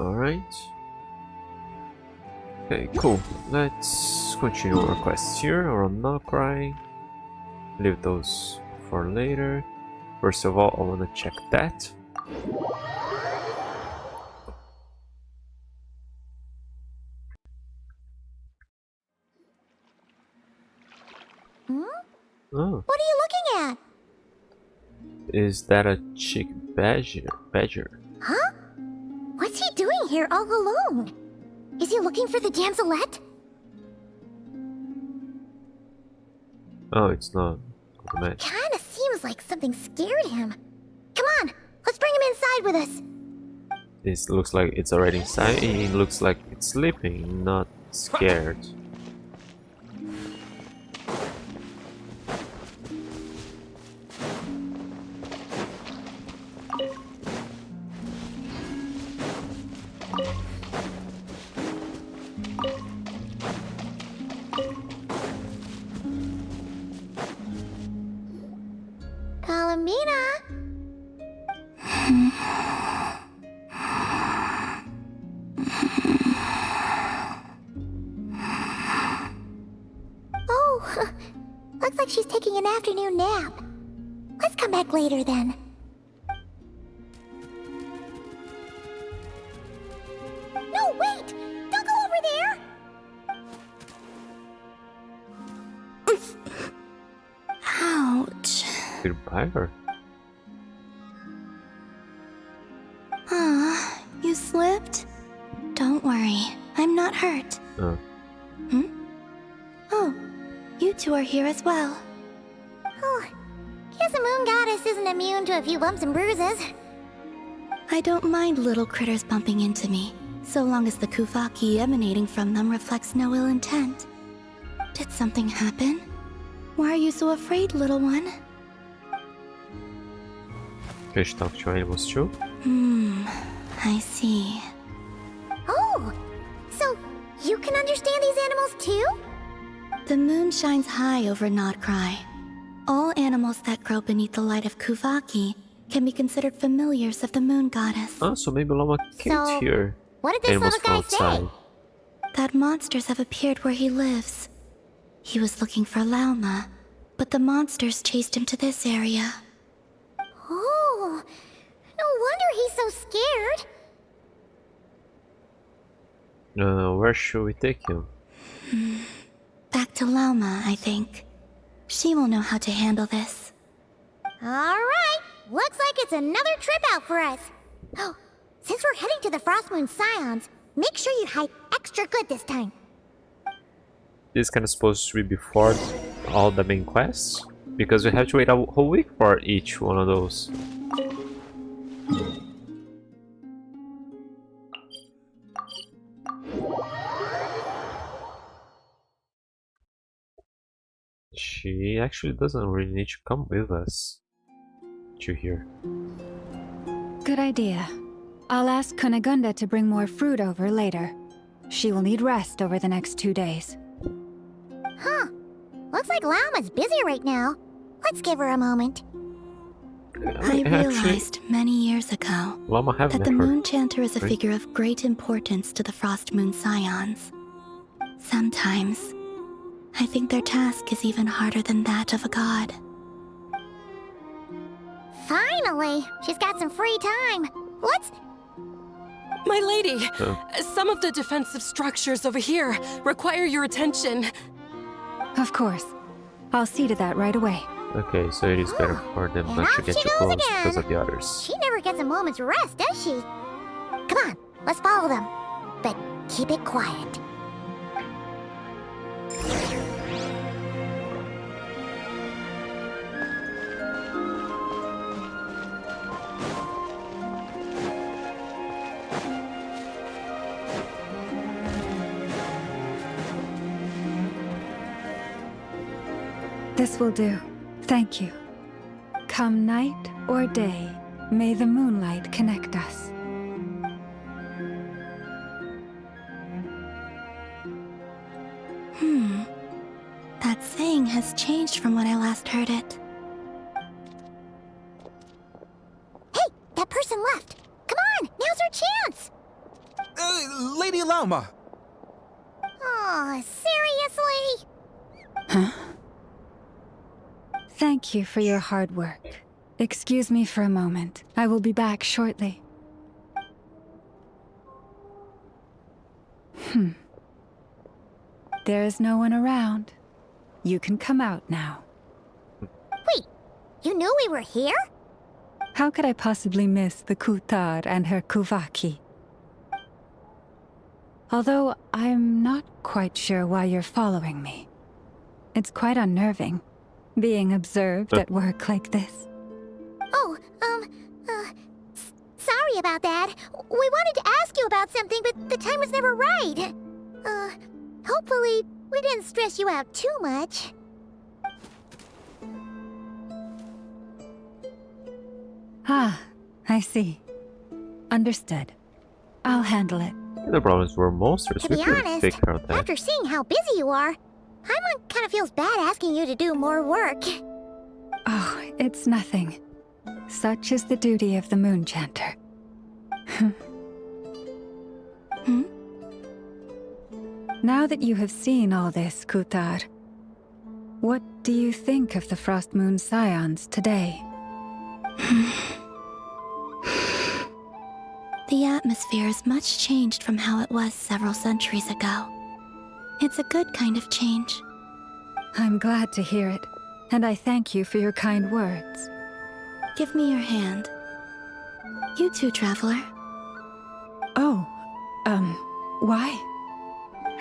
Alright. Okay, cool. Let's continue our quests here around nod-krai. Leave those for later. First of all, I want to check that. Oh. What are you looking at? Is that a chick badger? Huh? What's he doing here all alone? Is he looking for the damselette? Oh, it's not. Kinda seems like something scared him. Come on, let's bring him inside with us. This looks like it's already inside. It looks like it's sleeping, not scared. Palomina! Oh, looks like she's taking an afternoon nap. Let's come back later then. No, wait! Don't go over there! Ouch. Goodbye her. Ah, you slipped? Don't worry, I'm not hurt. Oh. Oh, you two are here as well. Oh, guess a moon goddess isn't immune to a few bumps and bruises. I don't mind little critters bumping into me, so long as the kufaki emanating from them reflects no ill intent. Did something happen? Why are you so afraid, little one? Fish talk to animals too? I see. Oh, so you can understand these animals too? The moon shines high over nod-krai. All animals that grow beneath the light of kufaki can be considered familiars of the moon goddess. Oh, so maybe Llama can't hear what did this animals little from guy outside. say? That monsters have appeared where he lives. He was looking for Lauma, but the monsters chased him to this area. Oh, no wonder he's so scared. Where should we take him? Back to Lauma, I think. She will know how to handle this. Alright, looks like it's another trip out for us. Oh, since we're heading to the Frostmoon Scions, make sure you hide extra good this time. This is kind of supposed to be before all the main quests? Because we have to wait a whole week for each one of those. She actually doesn't really need to come with us to here. Good idea. I'll ask Kunigunda to bring more fruit over later. She will need rest over the next 2 days. Huh. Looks like Lauma's busy right now. Let's give her a moment. I realized many years ago that the Moon Chanter is a figure of great importance to the Frost Moon Scions. Sometimes, I think their task is even harder than that of a god. Finally! She's got some free time. Let's... My lady, some of the defensive structures over here require your attention. Of course. I'll see to that right away. Okay, so it is better for them not to get too close because of the others. She never gets a moment's rest, does she? Come on, let's follow them. But keep it quiet. This will do. Thank you. Come night or day, may the moonlight connect us. That saying has changed from when I last heard it. Hey, that person left. Come on, now's our chance. Llama! Oh, seriously? Huh? Thank you for your hard work. Excuse me for a moment. I will be back shortly. There is no one around. You can come out now. Wait, you knew we were here? How could I possibly miss the Kutar and her Kuvaki? Although I'm not quite sure why you're following me. It's quite unnerving, being observed at work like this. Oh, sorry about that. We wanted to ask you about something, but the time was never right. Hopefully, we didn't stress you out too much. Ah, I see. Understood. I'll handle it. The problems were monsters. To We be couldn't honest, take care of that. after seeing how busy you are, Paimon kind of feels bad asking you to do more work. Oh, it's nothing. Such is the duty of the Moon Chanter. Now that you have seen all this, Kutar, what do you think of the Frost Moon Scions today? The atmosphere is much changed from how it was several centuries ago. It's a good kind of change. I'm glad to hear it, and I thank you for your kind words. Give me your hand. You too, traveler. Oh, why?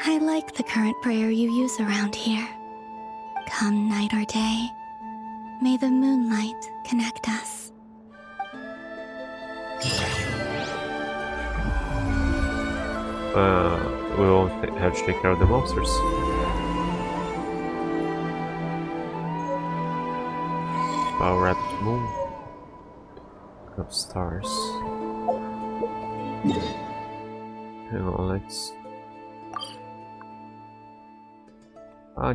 I like the current prayer you use around here. Come night or day, may the moonlight connect us. We won't have to take care of the monsters. Power Rapid Moon of stars. Hang on, let's.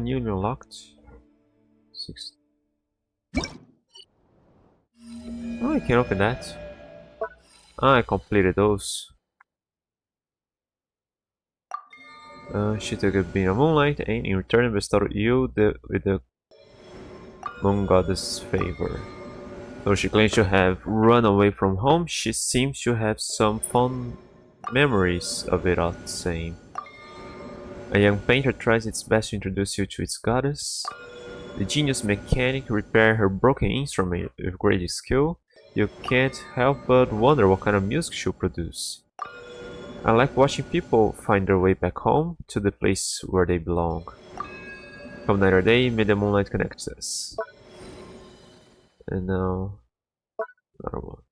Newly unlocked. 6. Oh, I can open that. I completed those. She took a beam of moonlight and in return bestowed you with the moon goddess favor. Though she claims to have run away from home, she seems to have some fond memories of it all the same. A young painter tries its best to introduce you to its goddess. The genius mechanic repairs her broken instrument with great skill. You can't help but wonder what kind of music she'll produce. I like watching people find their way back home to the place where they belong. Come night or day, may the moonlight connect us. And now, another one.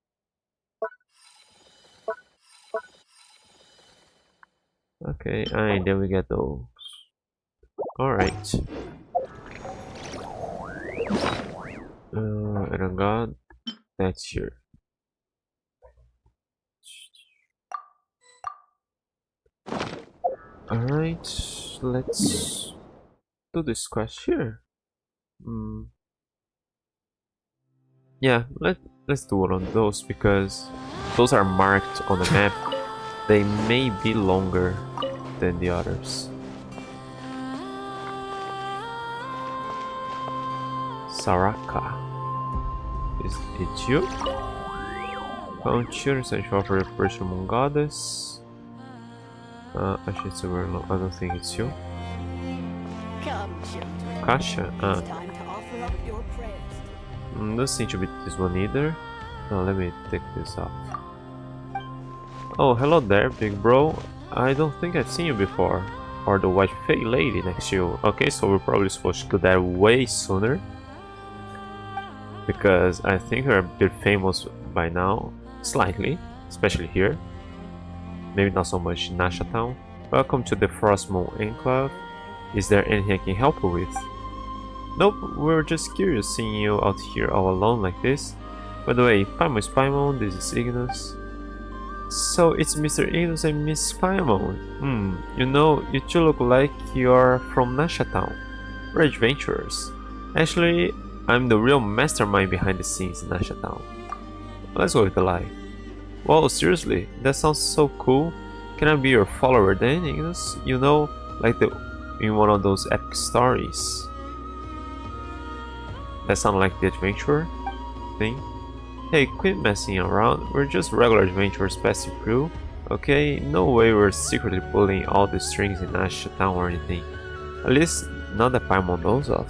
Okay, and then we get those. Alright. And I got that's here. Alright, let's do this quest here. Yeah, let's do one of those because those are marked on the map. They may be longer than the others. Saraka. Is it you? Found children essential for the person moon goddess. Actually, it's over. I don't think it's you. Kasha? Doesn't seem to be this one either. No, let me take this off. Oh, hello there, big bro. I don't think I've seen you before. Or the white fey lady next to you. Okay, so we're probably supposed to do that way sooner. Because I think we're a bit famous by now. Slightly. Especially here. Maybe not so much in Nasha Town. Welcome to the Frost Moon Enclave. Is there anything I can help you with? Nope, we're just curious seeing you out here all alone like this. By the way, Paimon is Paimon, this is Ignis. So it's Mr. Ignis and Miss Paimon. You know, you two look like you're from Nasha Town. We're adventurers. Actually, I'm the real mastermind behind the scenes in Nasha Town. Let's go with the lie. Wow, seriously, that sounds so cool. Can I be your follower then, Ignis? You know, like in one of those epic stories. That sounds like the adventure thing. Hey, quit messing around. We're just regular adventurers passing through. Okay, no way we're secretly pulling all the strings in Asha Town or anything. At least not that Paimon knows of.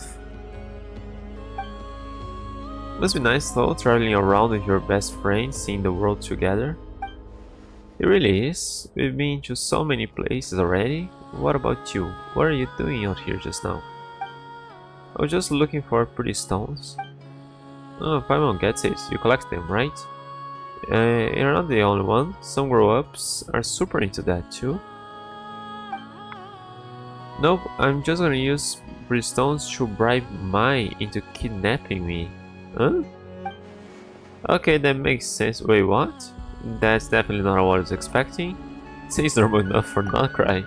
Must be nice though, traveling around with your best friend, seeing the world together. It really is. We've been to so many places already. What about you? What are you doing out here just now? I was just looking for pretty stones. Oh, Paimon gets it. You collect them, right? You're not the only one. Some grown-ups are super into that too. Nope, I'm just gonna use pretty stones to bribe Mai into kidnapping me. Huh? Okay, that makes sense. Wait, what? That's definitely not what I was expecting. Seems normal enough for nod-krai.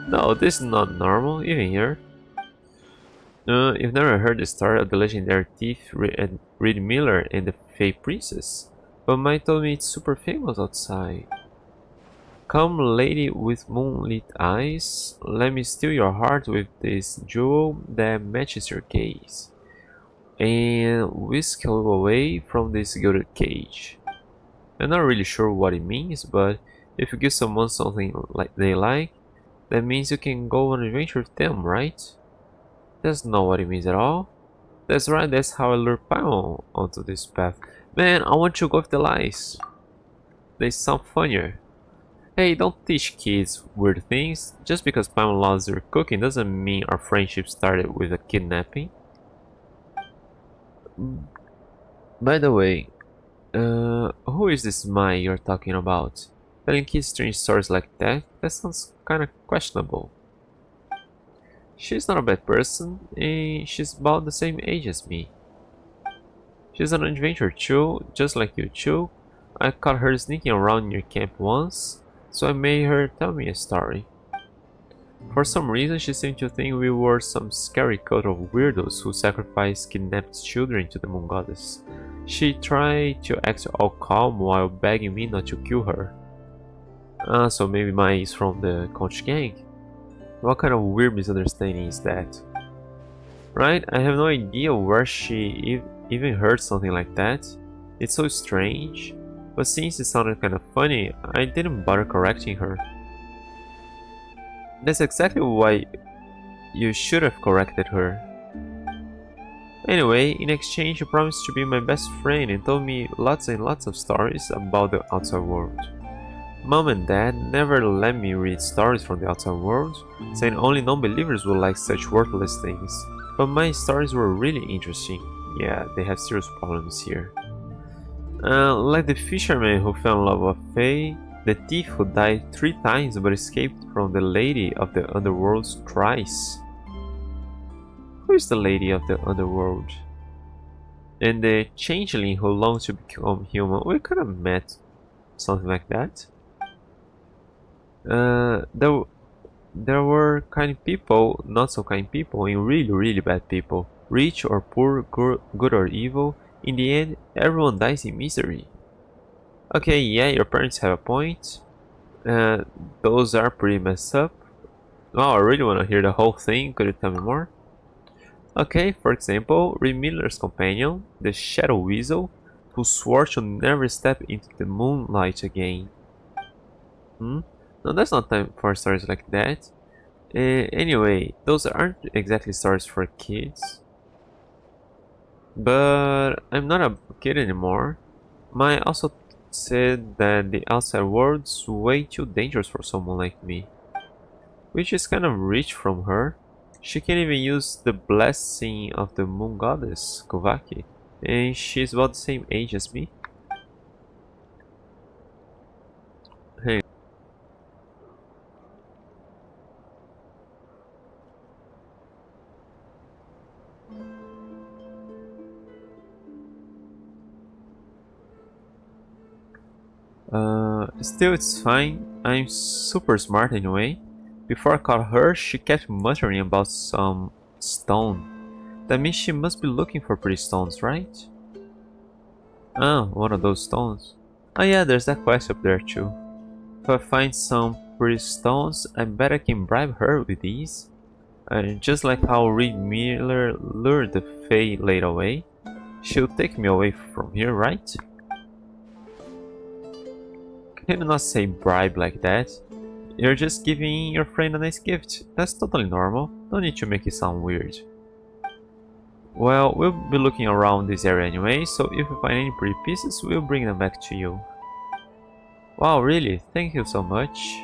No, this is not normal, even here. You've never heard the story of the legendary thief Reed Miller and the Fey Princess, but Mai told me it's super famous outside. Come, lady with moonlit eyes, let me steal your heart with this jewel that matches your gaze, and whisk you away from this gilded cage. I'm not really sure what it means, but if you give someone something like they like, that means you can go on an adventure with them, right? That's not what it means at all. That's right, that's how I lured Paimon onto this path. Man, I want you to go with the lies. They sound funnier. Hey, don't teach kids weird things. Just because Paimon loves your cooking doesn't mean our friendship started with a kidnapping. By the way, who is this Mai you're talking about? Telling kids strange stories like that? That sounds kinda questionable. She's not a bad person, and she's about the same age as me. She's an adventurer too, just like you too. I caught her sneaking around your camp once, so I made her tell me a story. For some reason she seemed to think we were some scary cult of weirdos who sacrificed kidnapped children to the moon goddess. She tried to act all calm while begging me not to kill her. So maybe Mai is from the Conch gang? What kind of weird misunderstanding is that? Right? I have no idea where she even heard something like that. It's so strange. But since it sounded kind of funny, I didn't bother correcting her. That's exactly why you should have corrected her. Anyway, in exchange you promised to be my best friend and told me lots and lots of stories about the outside world. Mom and Dad never let me read stories from the outside world, saying only non-believers would like such worthless things. But my stories were really interesting. Yeah, they have serious problems here. Like the fisherman who fell in love with Faye, the thief who died 3 times but escaped from the Lady of the Underworld thrice. Who is the Lady of the Underworld? And the changeling who longs to become human. We could have met something like that. There were kind people, not so kind people, and really bad people. Rich or poor, good or evil. In the end, everyone dies in misery. Okay, yeah, your parents have a point. Those are pretty messed up. Oh, I really want to hear the whole thing. Could you tell me more? Okay, for example, Reed Miller's companion, the Shadow Weasel, who swore to never step into the Moonlight again. No, that's not time for stories like that. Anyway, those aren't exactly stories for kids. But I'm not a kid anymore. Mai also said that the outside world's way too dangerous for someone like me. Which is kind of rich from her. She can't even use the blessing of the moon goddess, Kovaki. And she's about the same age as me. Hey. Still it's fine. I'm super smart anyway. Before I caught her, she kept muttering about some stone. That means she must be looking for pretty stones, right? Ah, one of those stones. Oh yeah, there's that quest up there too. If I find some pretty stones. I bet I can bribe her with these. Just like how Reed Miller lured the Fae late away. She'll take me away from here, right? Can you not say bribe like that? You're just giving your friend a nice gift. That's totally normal. No need to make it sound weird. Well, we'll be looking around this area anyway, so if we find any pretty pieces, we'll bring them back to you. Wow, really? Thank you so much.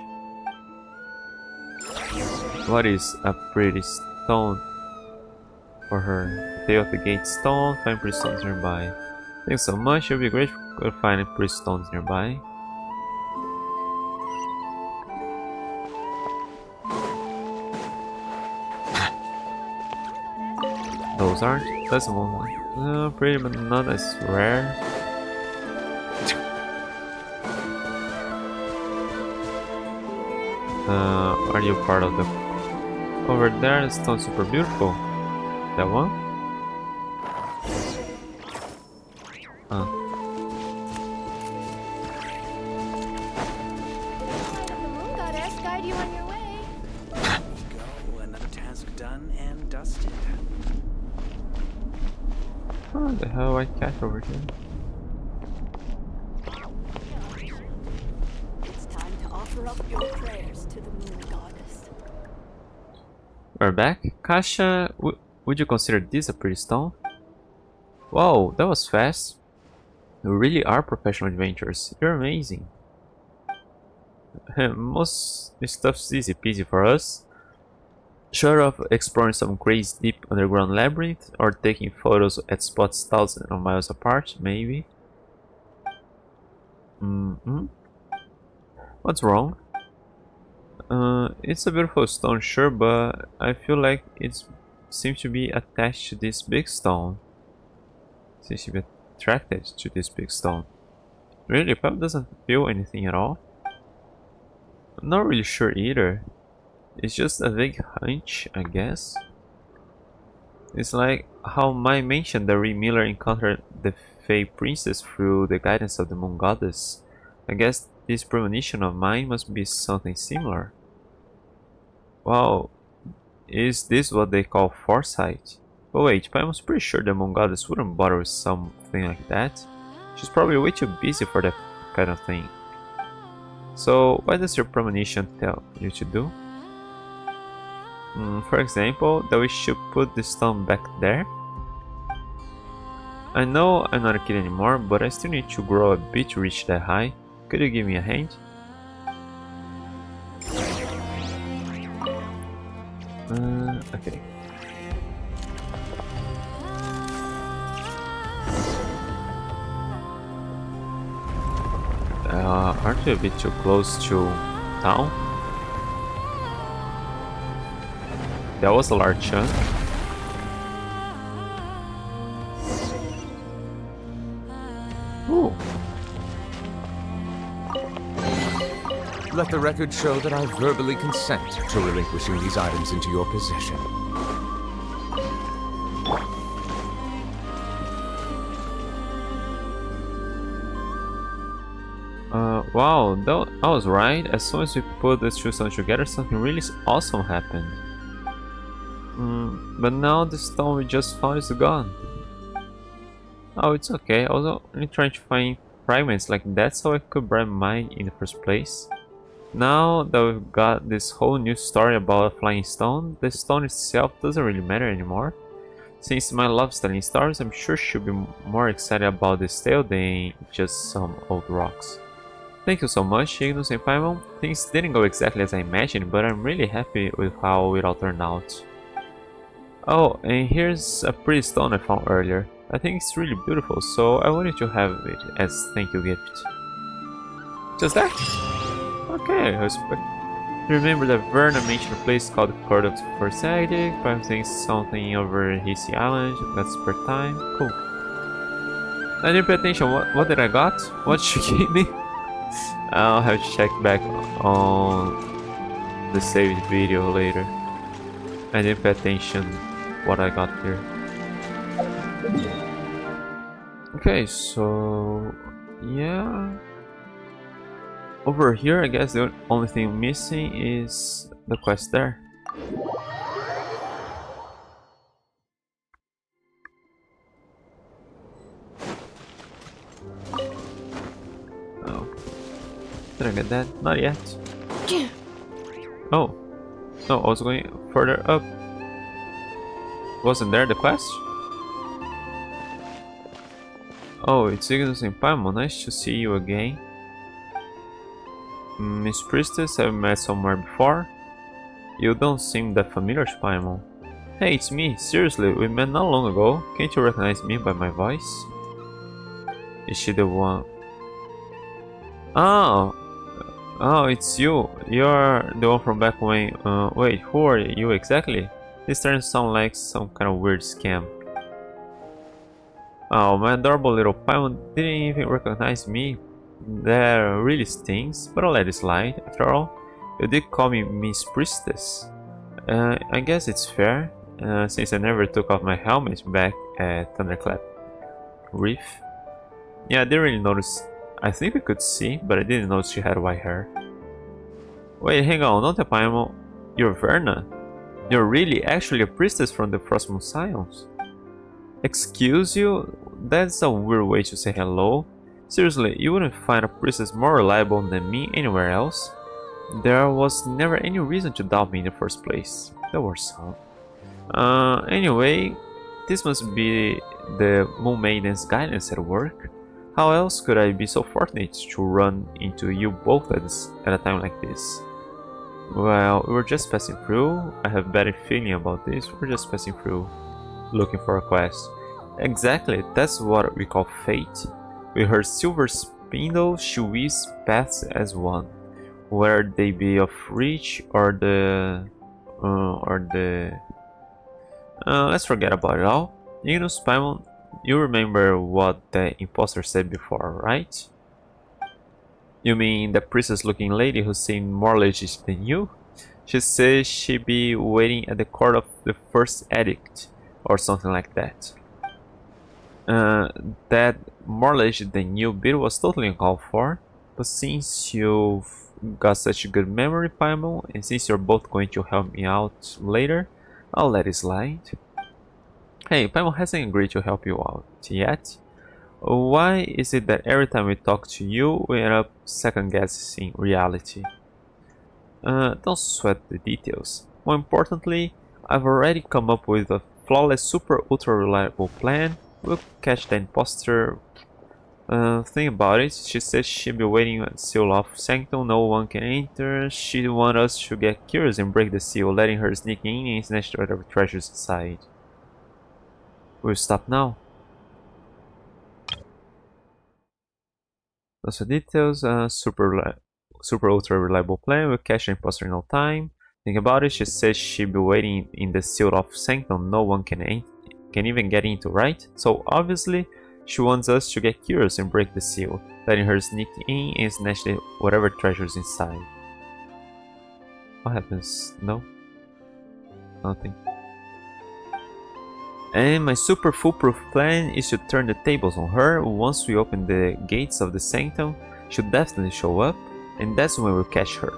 What is a pretty stone for her? Tail of the gate stone, find pretty stones nearby. Thanks so much, it would be great if we could find pretty stones nearby. Those aren't. That's the one. Pretty, but not as rare. Are you part of the... Over there, the stone's super beautiful. That one? The moon goddess guide you on your way. There you go, another task done and dusted. Oh, the hell, white cat over here. It's time to offer up your prayers to the moon goddess. We're back. Kasha, would you consider this a pretty stone? Whoa, that was fast. You really are professional adventurers. You're amazing. Most stuff's easy peasy for us. Short of exploring some crazy deep underground labyrinth or taking photos at spots thousands of miles apart, maybe. What's wrong? It's a beautiful stone, sure, but I feel like it seems to be attached to this big stone. Seems to be attracted to this big stone. Really, Pep doesn't feel anything at all. I'm not really sure either. It's just a vague hunch, I guess. It's like how Mai mentioned that Reed Miller encountered the Fae Princess through the guidance of the Moon Goddess. I guess this premonition of mine must be something similar. Wow, is this what they call foresight? But wait, I was pretty sure the Moon Goddess wouldn't bother with something like that. She's probably way too busy for that kind of thing. So, what does your premonition tell you to do? For example, that we should put the stone back there? I know I'm not a kid anymore, but I still need to grow a bit to reach that high. Could you give me a hand? Okay. Aren't we a bit too close to town? That was a large chunk. Ooh. Let the record show that I verbally consent to relinquishing these items into your possession. Wow, I was right. As soon as we put the two stones together, something really awesome happened. But now the stone we just found is gone. Oh, it's okay. I was only trying to find fragments like that so I could bribe mine in the first place. Now that we've got this whole new story about a flying stone, the stone itself doesn't really matter anymore. Since my loves telling stories, I'm sure she'll be more excited about this tale than just some old rocks. Thank you so much, Ignos and Paimon. Things didn't go exactly as I imagined, but I'm really happy with how it all turned out. Oh, and here's a pretty stone I found earlier. I think it's really beautiful, so I wanted to have it as thank you gift. Just that? Okay, I respect. Remember that Verna mentioned a place called Cordux for Sagic, I'm thinking something over Hissy Island, that's per time. Cool. I didn't pay attention, what did I got? What she gave me? I'll have to check back on the saved video later. I didn't pay attention what I got here. Okay, so yeah. Over here, I guess the only thing missing is the quest there. Oh. Did I get that? Not yet. Oh. No, I was going further up. Wasn't there the quest? Oh, it's Ignis and Paimon. Nice to see you again. Miss Priestess, I've met somewhere before. You don't seem that familiar, Paimon. Hey, it's me. Seriously, we met not long ago. Can't you recognize me by my voice? Is she the one? Oh! Oh, it's you. You're the one from back when... wait, who are you exactly? This turns sound like some kind of weird scam. Oh, my adorable little Paimon didn't even recognize me. That really stings, but I'll let it slide. After all, you did call me Miss Priestess. I guess it's fair, since I never took off my helmet back at Thunderclap Reef. Yeah, I didn't really notice. I think we could see, but I didn't notice she had white hair. Wait, hang on, not a Paimon. You're Verna. You're really actually a priestess from the Frostmoon Scions. Excuse you? That's a weird way to say hello. Seriously, you wouldn't find a priestess more reliable than me anywhere else. There was never any reason to doubt me in the first place. That was so. Anyway, this must be the Moon Maiden's guidance at work. How else could I be so fortunate to run into you both at a time like this? Well, we were just passing through. I have a bad feeling about this. We're just passing through, looking for a quest. Exactly, that's what we call fate. With her silver spindle, she weaves paths as one, whether they be of reach or the let's forget about it all. Ignis, Paimon, you remember what the imposter said before, right? You mean the priestess-looking lady who seemed more legit than you? She says she'd be waiting at the court of the first edict, or something like that. That more legit than you bit was totally uncalled for, but since you've got such a good memory, Paimon, and since you're both going to help me out later, I'll let it slide. Hey, Paimon hasn't agreed to help you out yet. Why is it that every time we talk to you, we end up second-guessing reality? Don't sweat the details. More importantly, I've already come up with a flawless, super ultra reliable plan. We'll catch the imposter. Think about it. She says she'll be waiting at seal of Sanctum. No one can enter. She wants us to get curious and break the seal, letting her sneak in and snatch whatever treasures inside. We'll stop now. Those are details. Super ultra reliable plan. We'll catch the imposter in no time. Think about it. She says she'll be waiting in the seal of Sanctum. No one can even get into, right? So obviously, she wants us to get curious and break the seal, letting her sneak in and snatch whatever treasures inside. What happens? No? Nothing. And my super foolproof plan is to turn the tables on her. Once we open the gates of the Sanctum, she'll definitely show up, and that's when we'll catch her.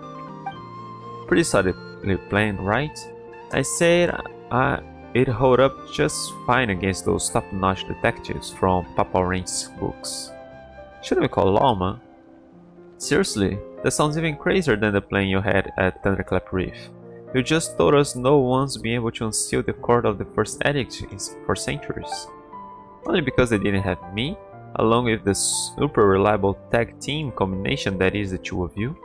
Pretty solidly planned, right? I said it'd hold up just fine against those top-notch detectives from Papa Orange's books. Shouldn't we call Lama? Seriously, that sounds even crazier than the plan you had at Thunderclap Reef. You just told us no one's been able to unseal the court of the first edict for centuries. Only because they didn't have me, along with the super reliable tag team combination that is the two of you.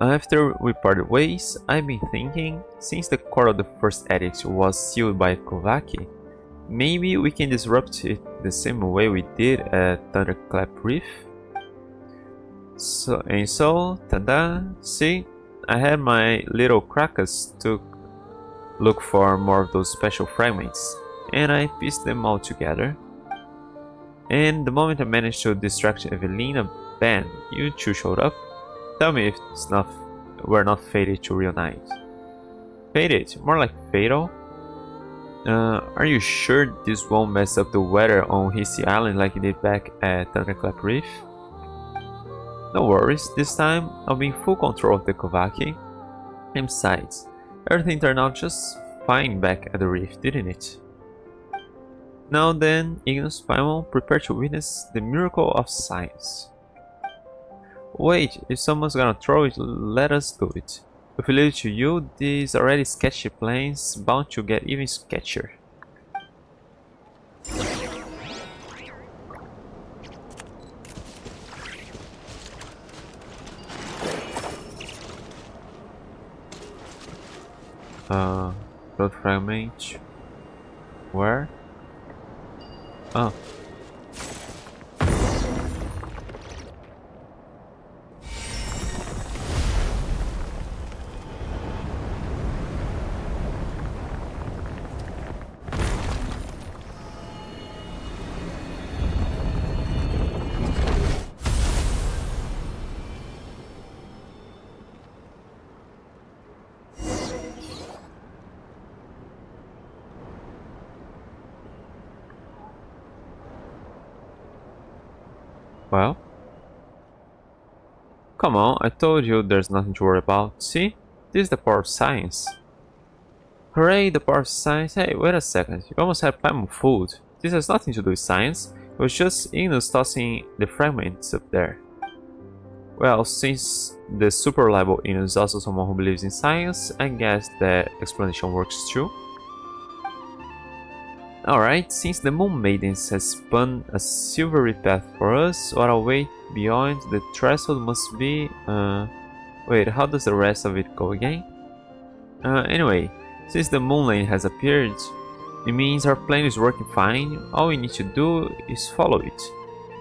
After we parted ways, I've been thinking, since the core of the first edict was sealed by Kovaki, maybe we can disrupt it the same way we did at Thunderclap Reef. So, tada, see, I had my little crackers to look for more of those special fragments, and I pieced them all together. And the moment I managed to distract Evelina, bam, you two showed up. Tell me if we're not fated to reunite. Fated? More like fatal? Are you sure this won't mess up the weather on Hissy Island like it did back at Thunderclap Reef? No worries, this time I'll be in full control of the Kovaki. And besides, everything turned out just fine back at the reef, didn't it? Now then, Ignis Paimon, prepare to witness the miracle of science. Wait, if someone's gonna throw it, let us do it. If we leave it to you, these already sketchy planes bound to get even sketchier. Blood fragment. Where? Oh. Well? Come on, I told you there's nothing to worry about. See? This is the power of science. Hooray, the power of science. Hey, wait a second. You almost had Paimon fooled. This has nothing to do with science. It was just Ignis tossing the fragments up there. Well, since the super reliable Ignis is also someone who believes in science, I guess that explanation works too. Alright, since the Moon Maidens has spun a silvery path for us, what await beyond the threshold must be... Wait, how does the rest of it go again? Anyway, since the Moonlight has appeared, it means our plan is working fine. All we need to do is follow it.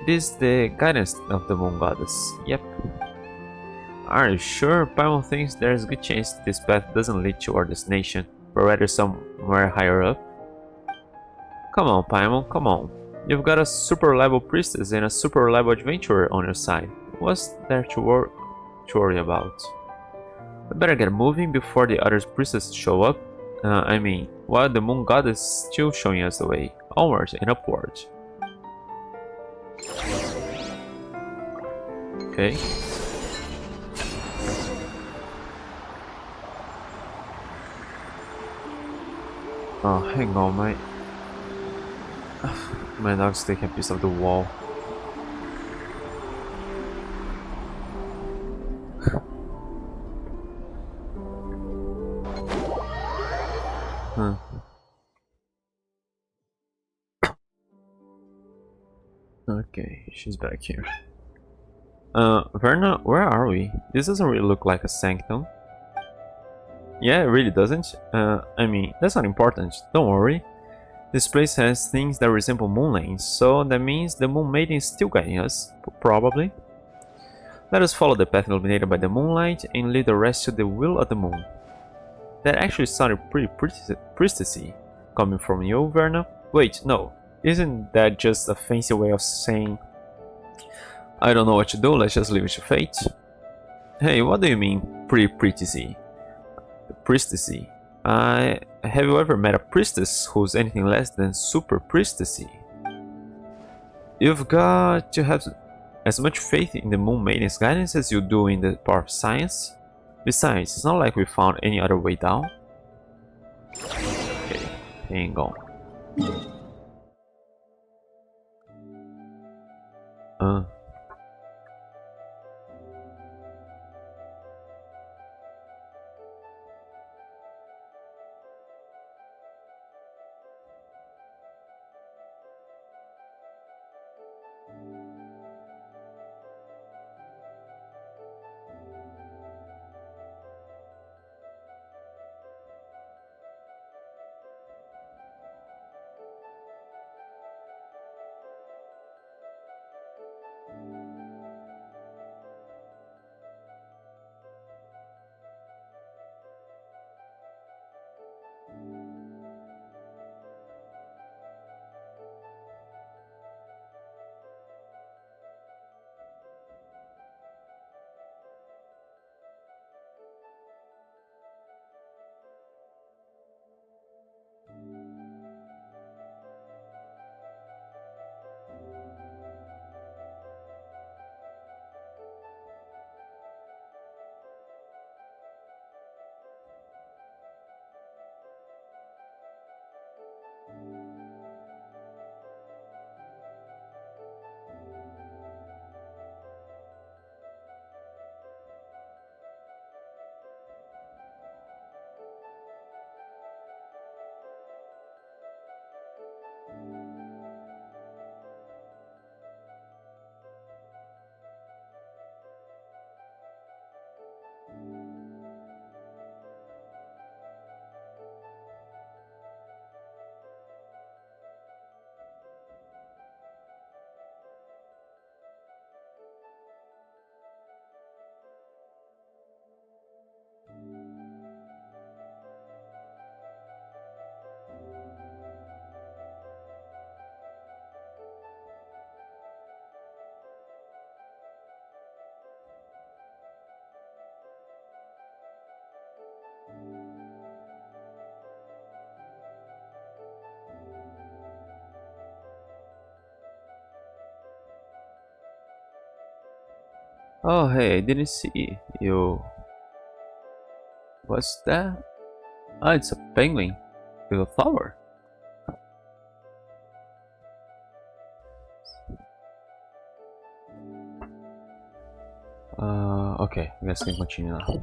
This is the guidance of the Moon Goddess. Yep. Are you sure? Paimon thinks there's a good chance this path doesn't lead to our destination, but rather somewhere higher up. Come on, Paimon, come on. You've got a super reliable priestess and a super reliable adventurer on your side. What's there to worry about? We better get moving before the other priestesses show up. I mean, while the Moon Goddess is still showing us the way, onward and upward. Okay. Oh, hang on, my dog's taking a piece of the wall. Huh. Okay, she's back here. Verna, where are we? This doesn't really look like a sanctum. Yeah, it really doesn't. I mean, that's not important, don't worry. This place has things that resemble moonlights, so that means the Moon Maiden is still guiding us, probably. Let us follow the path illuminated by the moonlight and leave the rest to the will of the moon. That actually sounded pretty priestessy, coming from you, Verna. Wait, no, isn't that just a fancy way of saying, I don't know what to do, let's just leave it to fate? Hey, what do you mean, pretty priestessy? Priestessy? Have you ever met a priestess who's anything less than super priestessy? You've got to have as much faith in the Moon Maiden's guidance as you do in the power of science. Besides, it's not like we found any other way down. Okay, hang on. Oh hey, I didn't see you. What's that? Oh, it's a penguin with a flower. Okay, I guess I can continue now.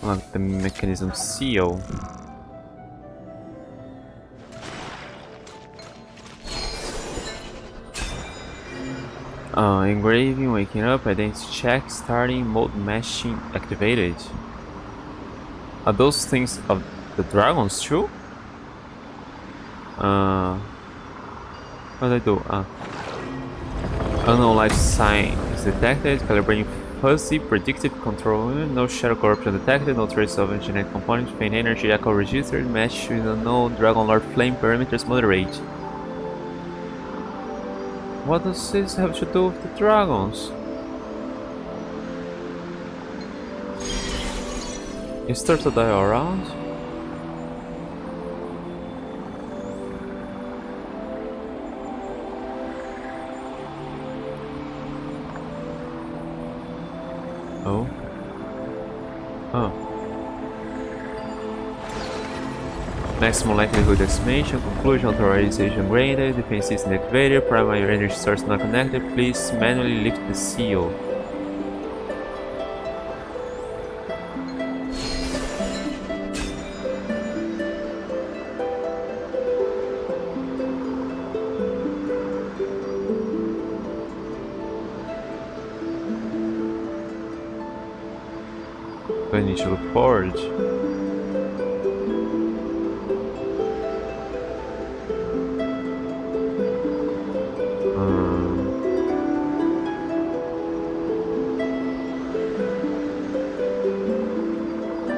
Like the mechanism seal. Engraving, waking up, identity check, starting, mode meshing activated. Are those things of the dragons too? What do I do? Unknown life sign is detected, calibrating fuzzy predictive control, no shadow corruption detected, no trace of genetic components, faint energy echo registered, match with unknown dragon lord flame parameters moderate. What does this have to do with the dragons? You start to die around? Oh. Oh. Maximum likelihood estimation, conclusion, authorization granted, defense system activated, primary energy source not connected, please manually lift the seal. I need to look forward.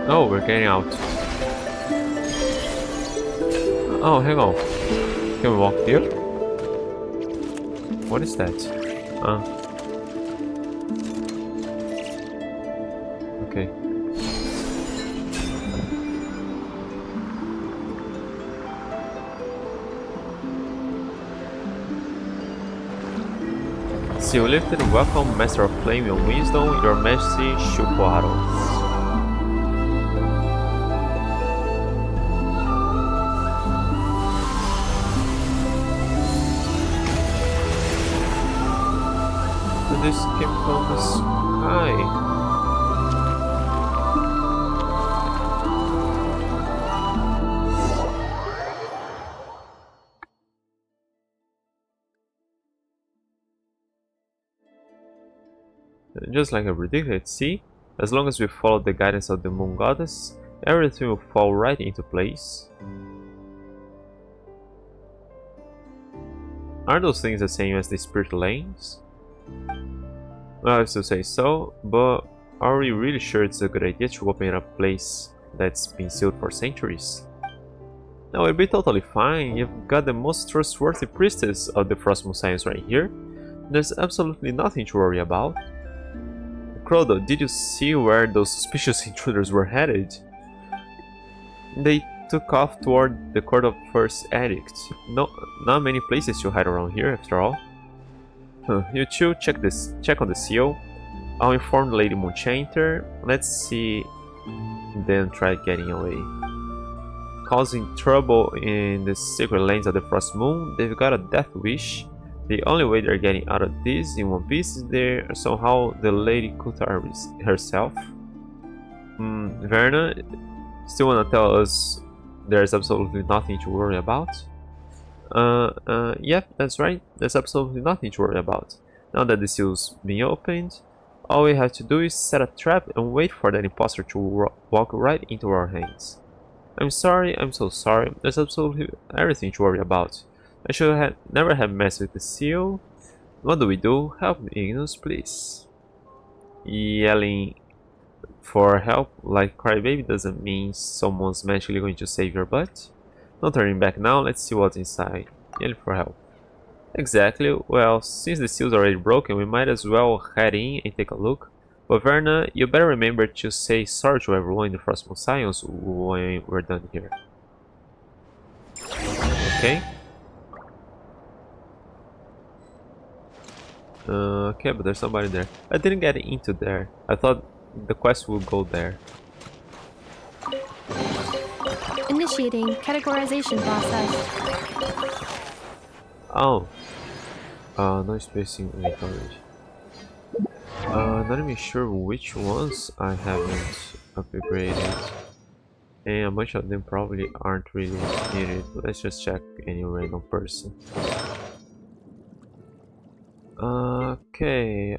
Oh, we're getting out. Oh, hang on. Can we walk here? What is that? Okay. Seal lifted, welcome, Master of Flame and Wisdom, your Majesty Shukwaro. This came from the sky. Just like I predicted, see? As long as we follow the guidance of the Moon Goddess, everything will fall right into place. Are those things the same as the spirit lanes? Well, I still say so, but are we really sure it's a good idea to open up a place that's been sealed for centuries? No, it'll be totally fine. You've got the most trustworthy priestess of the Frost Moon Science right here. There's absolutely nothing to worry about. Crodo, did you see where those suspicious intruders were headed? They took off toward the Court of First Edict. No, not many places to hide around here, after all. You two check on the seal. I'll inform Lady Moonchanter. Let's see them try getting away. Causing trouble in the secret lanes of the Frost Moon, they've got a death wish. The only way they're getting out of this in one piece is there somehow the Lady Kutar herself. Verna, still wanna tell us there's absolutely nothing to worry about? Yep, that's right. There's absolutely nothing to worry about. Now that the seal's been opened, all we have to do is set a trap and wait for that imposter to walk right into our hands. I'm sorry, I'm so sorry. There's absolutely everything to worry about. I should never have messed with the seal. What do we do? Help me, Ignis, please. Yelling for help like crybaby doesn't mean someone's magically going to save your butt. No turning back now, let's see what's inside. Yelling for help. Exactly, well, since the seal's already broken, we might as well head in and take a look. But Verna, you better remember to say sorry to everyone in the Frost Moon Science when we're done here. Okay. Okay, but there's somebody there. I didn't get into there. I thought the quest would go there. Initiating categorization process. Oh. No spacing inventory. Not even sure which ones I haven't upgraded. And a bunch of them probably aren't really needed. Let's just check any random person. Okay.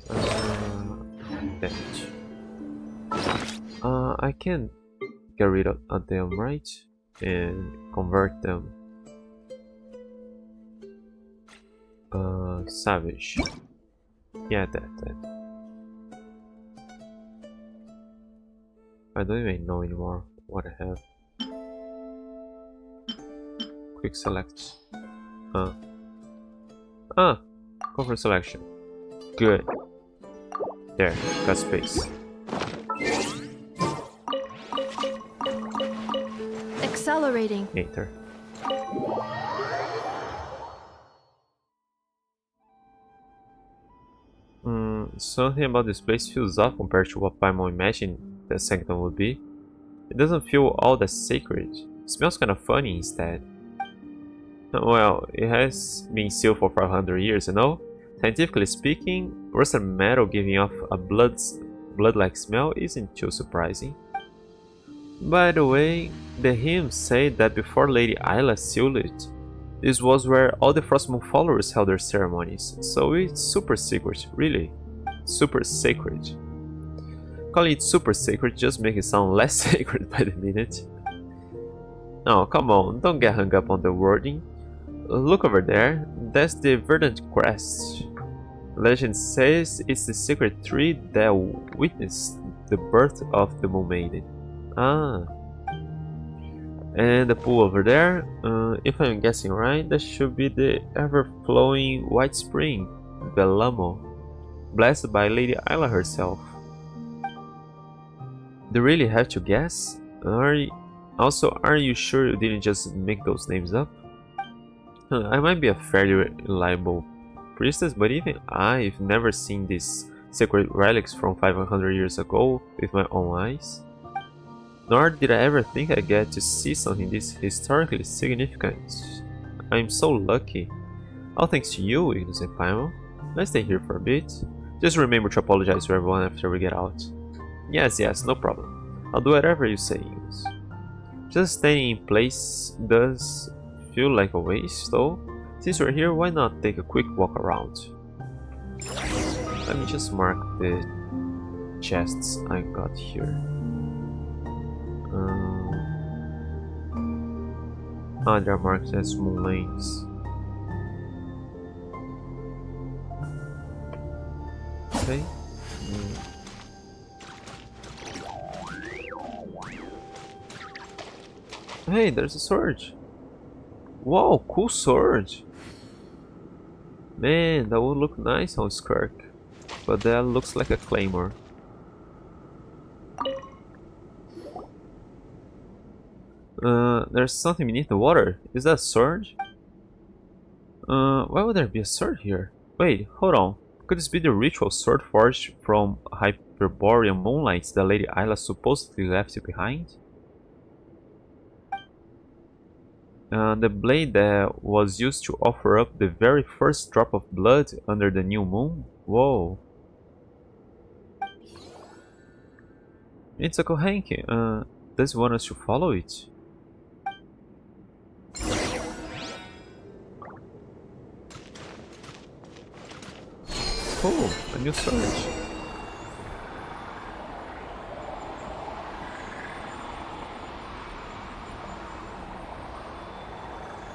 That. I can get rid of them, right? And convert them. Savage. Yeah, that. I don't even know anymore what I have. Quick select. Comfort selection. Good. There, got space. Accelerating. Enter. Something about this place feels off compared to what Paimon imagined the sanctum would be. It doesn't feel all that sacred. It smells kind of funny instead. Well, it has been sealed for 500 years, you know? Scientifically speaking, rusted metal giving off a blood-like smell isn't too surprising. By the way, the hymns say that before Lady Ayla sealed it, this was where all the Frostmoon followers held their ceremonies, so it's super secret, really. Super sacred. Calling it super sacred just makes it sound less sacred by the minute. Oh, come on, don't get hung up on the wording. Look over there, that's the verdant crest. Legend says it's the sacred tree that witnessed the birth of the Moon Maiden. Ah. And the pool over there, if I'm guessing right, that should be the ever-flowing white spring, Belamo, blessed by Lady Ayla herself. Do you really have to guess? Are you sure you didn't just make those names up? I might be a fairly reliable priestess, but even I've never seen these sacred relics from 500 years ago with my own eyes. Nor did I ever think I'd get to see something this historically significant. I'm so lucky. All thanks to you, Ignis and Paimon. Let's stay here for a bit. Just remember to apologize to everyone after we get out. Yes, no problem. I'll do whatever you say, Ignis. Just staying in place does feel like a waste, though. Since we're here, why not take a quick walk around? Let me just mark the chests I got here. They are marked as moon lanes. Okay. Hey, there's a sword. Whoa, cool sword. Man, that would look nice on Skirk. But that looks like a claymore. There's something beneath the water. Is that a sword? Why would there be a sword here? Wait, hold on. Could this be the ritual sword forged from Hyperborean moonlights that Lady Ayla supposedly left behind? The blade that was used to offer up the very first drop of blood under the new moon? Whoa. It's a Kohenki. Does he want us to follow it? Cool, a new sword.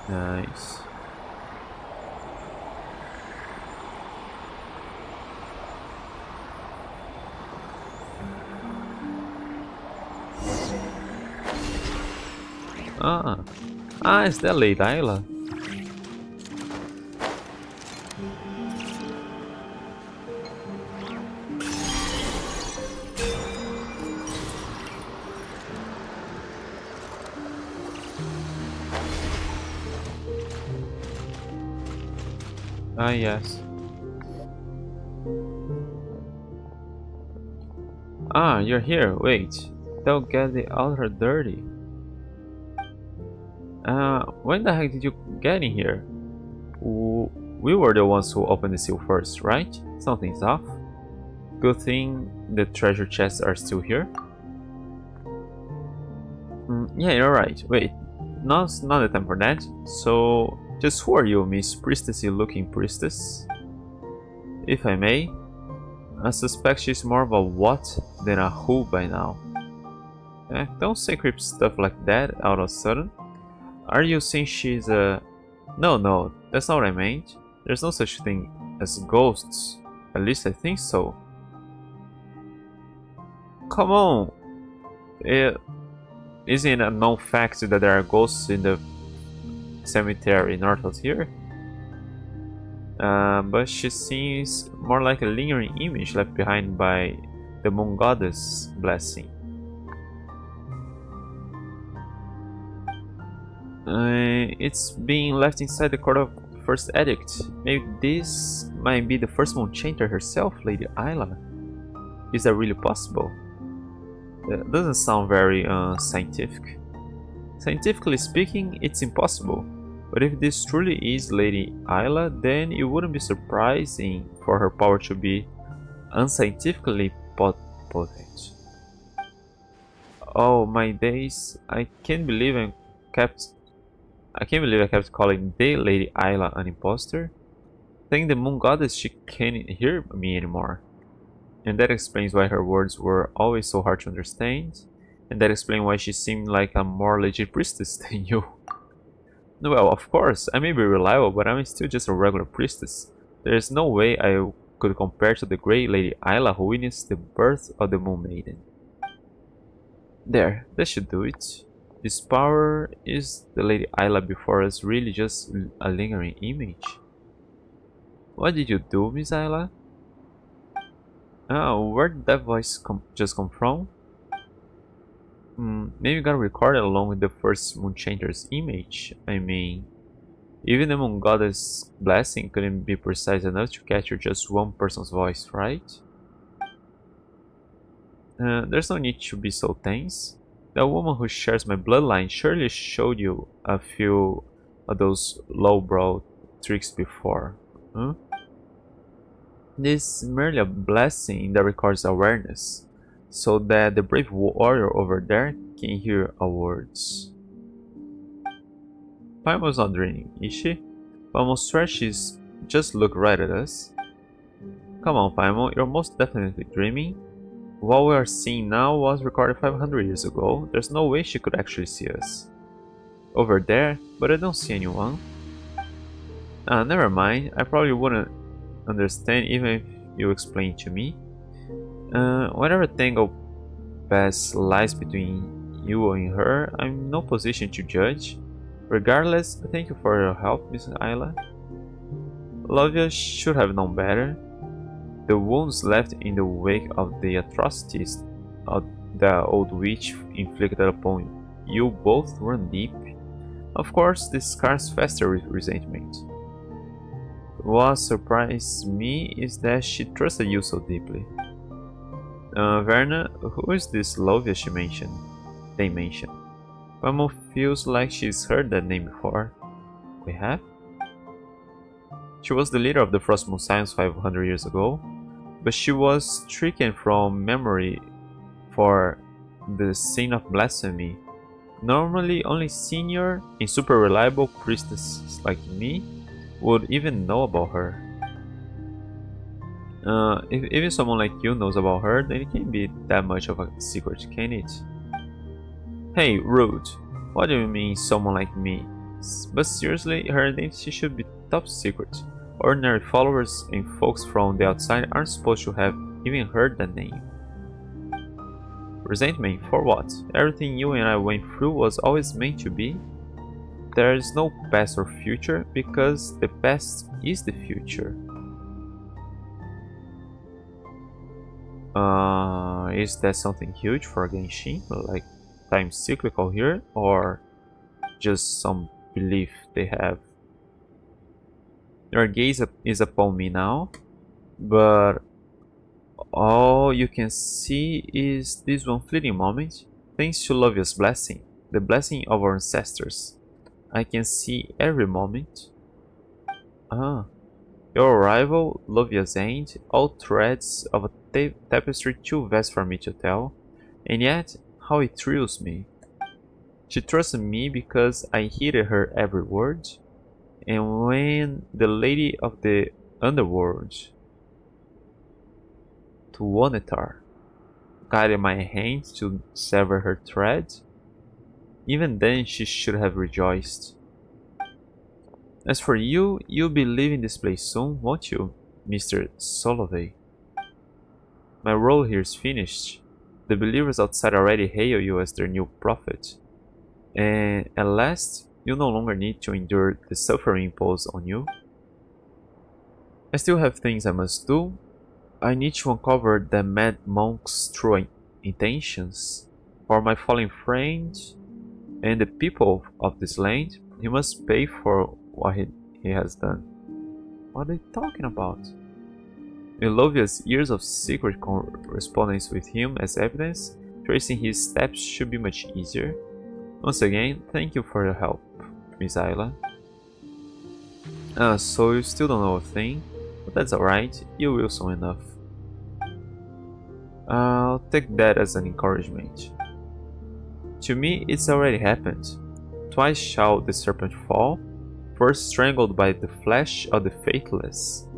Nice. It's that Lady Ayla. Yes. Ah, you're here. Wait. They'll get the altar dirty. When the heck did you get in here? We were the ones who opened the seal first, right? Something's off. Good thing the treasure chests are still here. Yeah, you're right. Wait, now's not the time for that. So, just who are you, Miss Priestessy-looking priestess? If I may, I suspect she's more of a what than a who by now. Don't say creep stuff like that out of sudden. Are you saying she's a... No, that's not what I meant. There's no such thing as ghosts. At least I think so. Come on! Isn't it a known fact that there are ghosts in the cemetery north of here? But she seems more like a lingering image left behind by the moon goddess' blessing. It's being left inside the court of first edict. Maybe this might be the first moon chanter herself, Lady Isla. Is that really possible? That doesn't sound very scientific. Scientifically speaking, it's impossible. But if this truly is Lady Isla, then it wouldn't be surprising for her power to be unscientifically potent. Oh my days! I can't believe I kept calling the Lady Isla an imposter. Thank the moon goddess she can't hear me anymore. And that explains why her words were always so hard to understand. And that explains why she seemed like a more legit priestess than you. Well, of course, I may be reliable, but I'm still just a regular priestess. There is no way I could compare to the great Lady Isla who witnessed the birth of the Moon Maiden. There, that should do it. This power is the Lady Isla before us really just a lingering image? What did you do, Miss Isla? Oh, where did that voice just come from? Maybe you got recorded along with the first moon changer's image. I mean, even the moon goddess' blessing couldn't be precise enough to capture just one person's voice, right? There's no need to be so tense. That woman who shares my bloodline surely showed you a few of those lowbrow tricks before. Huh? This is merely a blessing that requires awareness, so that the brave warrior over there can hear our words. Paimon's not dreaming, is she? Paimon swears she's just looked right at us. Come on, Paimon, you're most definitely dreaming. What we are seeing now was recorded 500 years ago. There's no way she could actually see us. Over there, but I don't see anyone. Never mind, I probably wouldn't understand even if you explain to me. Whatever tangle past lies between you and her, I'm in no position to judge. Regardless, thank you for your help, Miss Isla. Lovia should have known better. The wounds left in the wake of the atrocities of the old witch inflicted upon you both run deep. Of course, this scars fester with resentment. What surprised me is that she trusted you so deeply. Verna, who is this Lovia they mentioned? Paimon feels like she's heard that name before. We have? She was the leader of the Frost Moon Science 500 years ago, but she was stricken from memory for the sin of blasphemy. Normally, only senior and super reliable priestesses like me would even know about her. If even someone like you knows about her, then it can't be that much of a secret, can it? Hey, rude. What do you mean, someone like me? But seriously, her identity should be top secret. Ordinary followers and folks from the outside aren't supposed to have even heard that name. Resentment? For what? Everything you and I went through was always meant to be. There is no past or future because the past is the future. Is that something huge for Genshin? Like time cyclical here? Or just some belief they have? Your gaze is upon me now, but all All you can see is this one fleeting moment. Thanks to Lovia's blessing, the blessing of our ancestors, I can see every moment. Ah, your arrival, Lovia's end, all threads of a tapestry too vast for me to tell, and yet how it thrills me. She trusted me because I heeded her every word, and when the lady of the underworld, Tuonetar, guided my hand to sever her thread, even then she should have rejoiced. As for you, you'll be leaving this place soon, won't you, Mr. Solovey? My role here is finished. The believers outside already hail you as their new prophet. And at last, you no longer need to endure the suffering imposed on you. I still have things I must do. I need to uncover the mad monk's true intentions. For my fallen friend and the people of this land, he must pay for what he has done. What are they talking about? With Lovia's years of secret correspondence with him as evidence, tracing his steps should be much easier. Once again, thank you for your help, Miss Ayla. So you still don't know a thing, but that's alright, you will soon enough. I'll take that as an encouragement. To me, it's already happened. Twice shall the serpent fall, first strangled by the flesh of the faithless,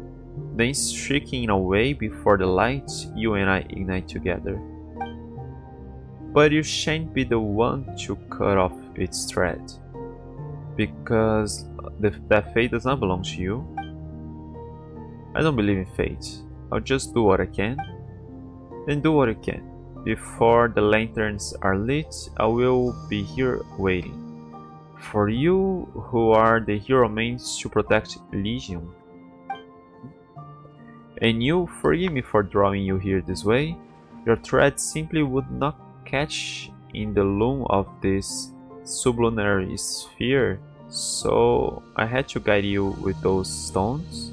then shrieking away before the light you and I ignite together. But you shan't be the one to cut off its thread, because that fate does not belong to you. I don't believe in fate. I'll just do what I can. Then do what you can. Before the lanterns are lit, I will be here waiting. For you, who are the hero meant to protect Elysium. And you, forgive me for drawing you here this way. Your thread simply would not catch in the loom of this sublunary sphere, so I had to guide you with those stones.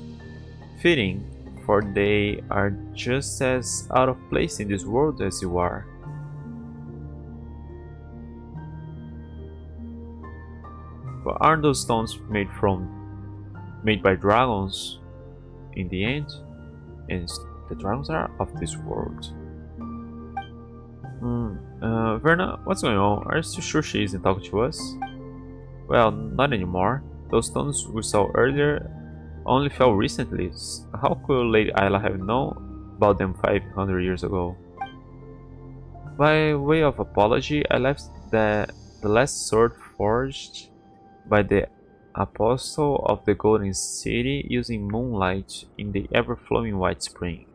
Fitting, for they are just as out of place in this world as you are. But aren't those stones made by dragons in the end? And the dragons are of this world. Verna, what's going on? Are you still sure she isn't talking to us? Well, not anymore. Those stones we saw earlier only fell recently. How could Lady Ayla have known about them 500 years ago? By way of apology, I left the last sword forged by the Apostle of the Golden City using Moonlight in the ever-flowing White Spring.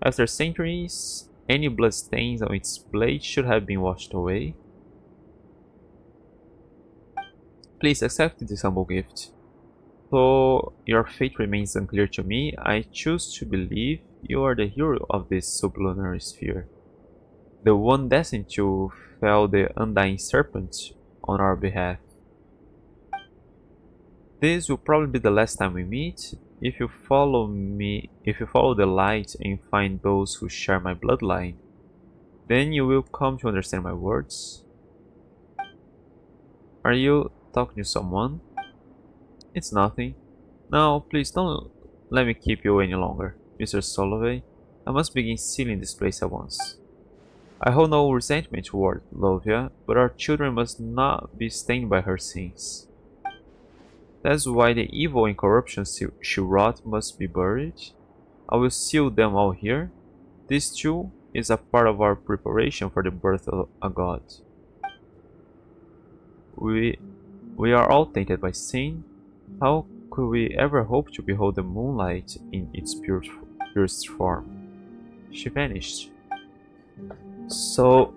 After centuries, any bloodstains on its blade should have been washed away. Please accept this humble gift. Though your fate remains unclear to me, I choose to believe you are the hero of this sublunary sphere, the one destined to fell the undying serpent on our behalf. This will probably be the last time we meet. If you follow the light and find those who share my bloodline, then you will come to understand my words. Are you talking to someone? It's nothing. Now, please don't let me keep you any longer, Mr. Solovey. I must begin sealing this place at once. I hold no resentment toward Lovia, but our children must not be stained by her sins. That's why the evil and corruption she wrought must be buried. I will seal them all here. This too is a part of our preparation for the birth of a god. We are all tainted by sin. How could we ever hope to behold the moonlight in its purest form? She vanished. So,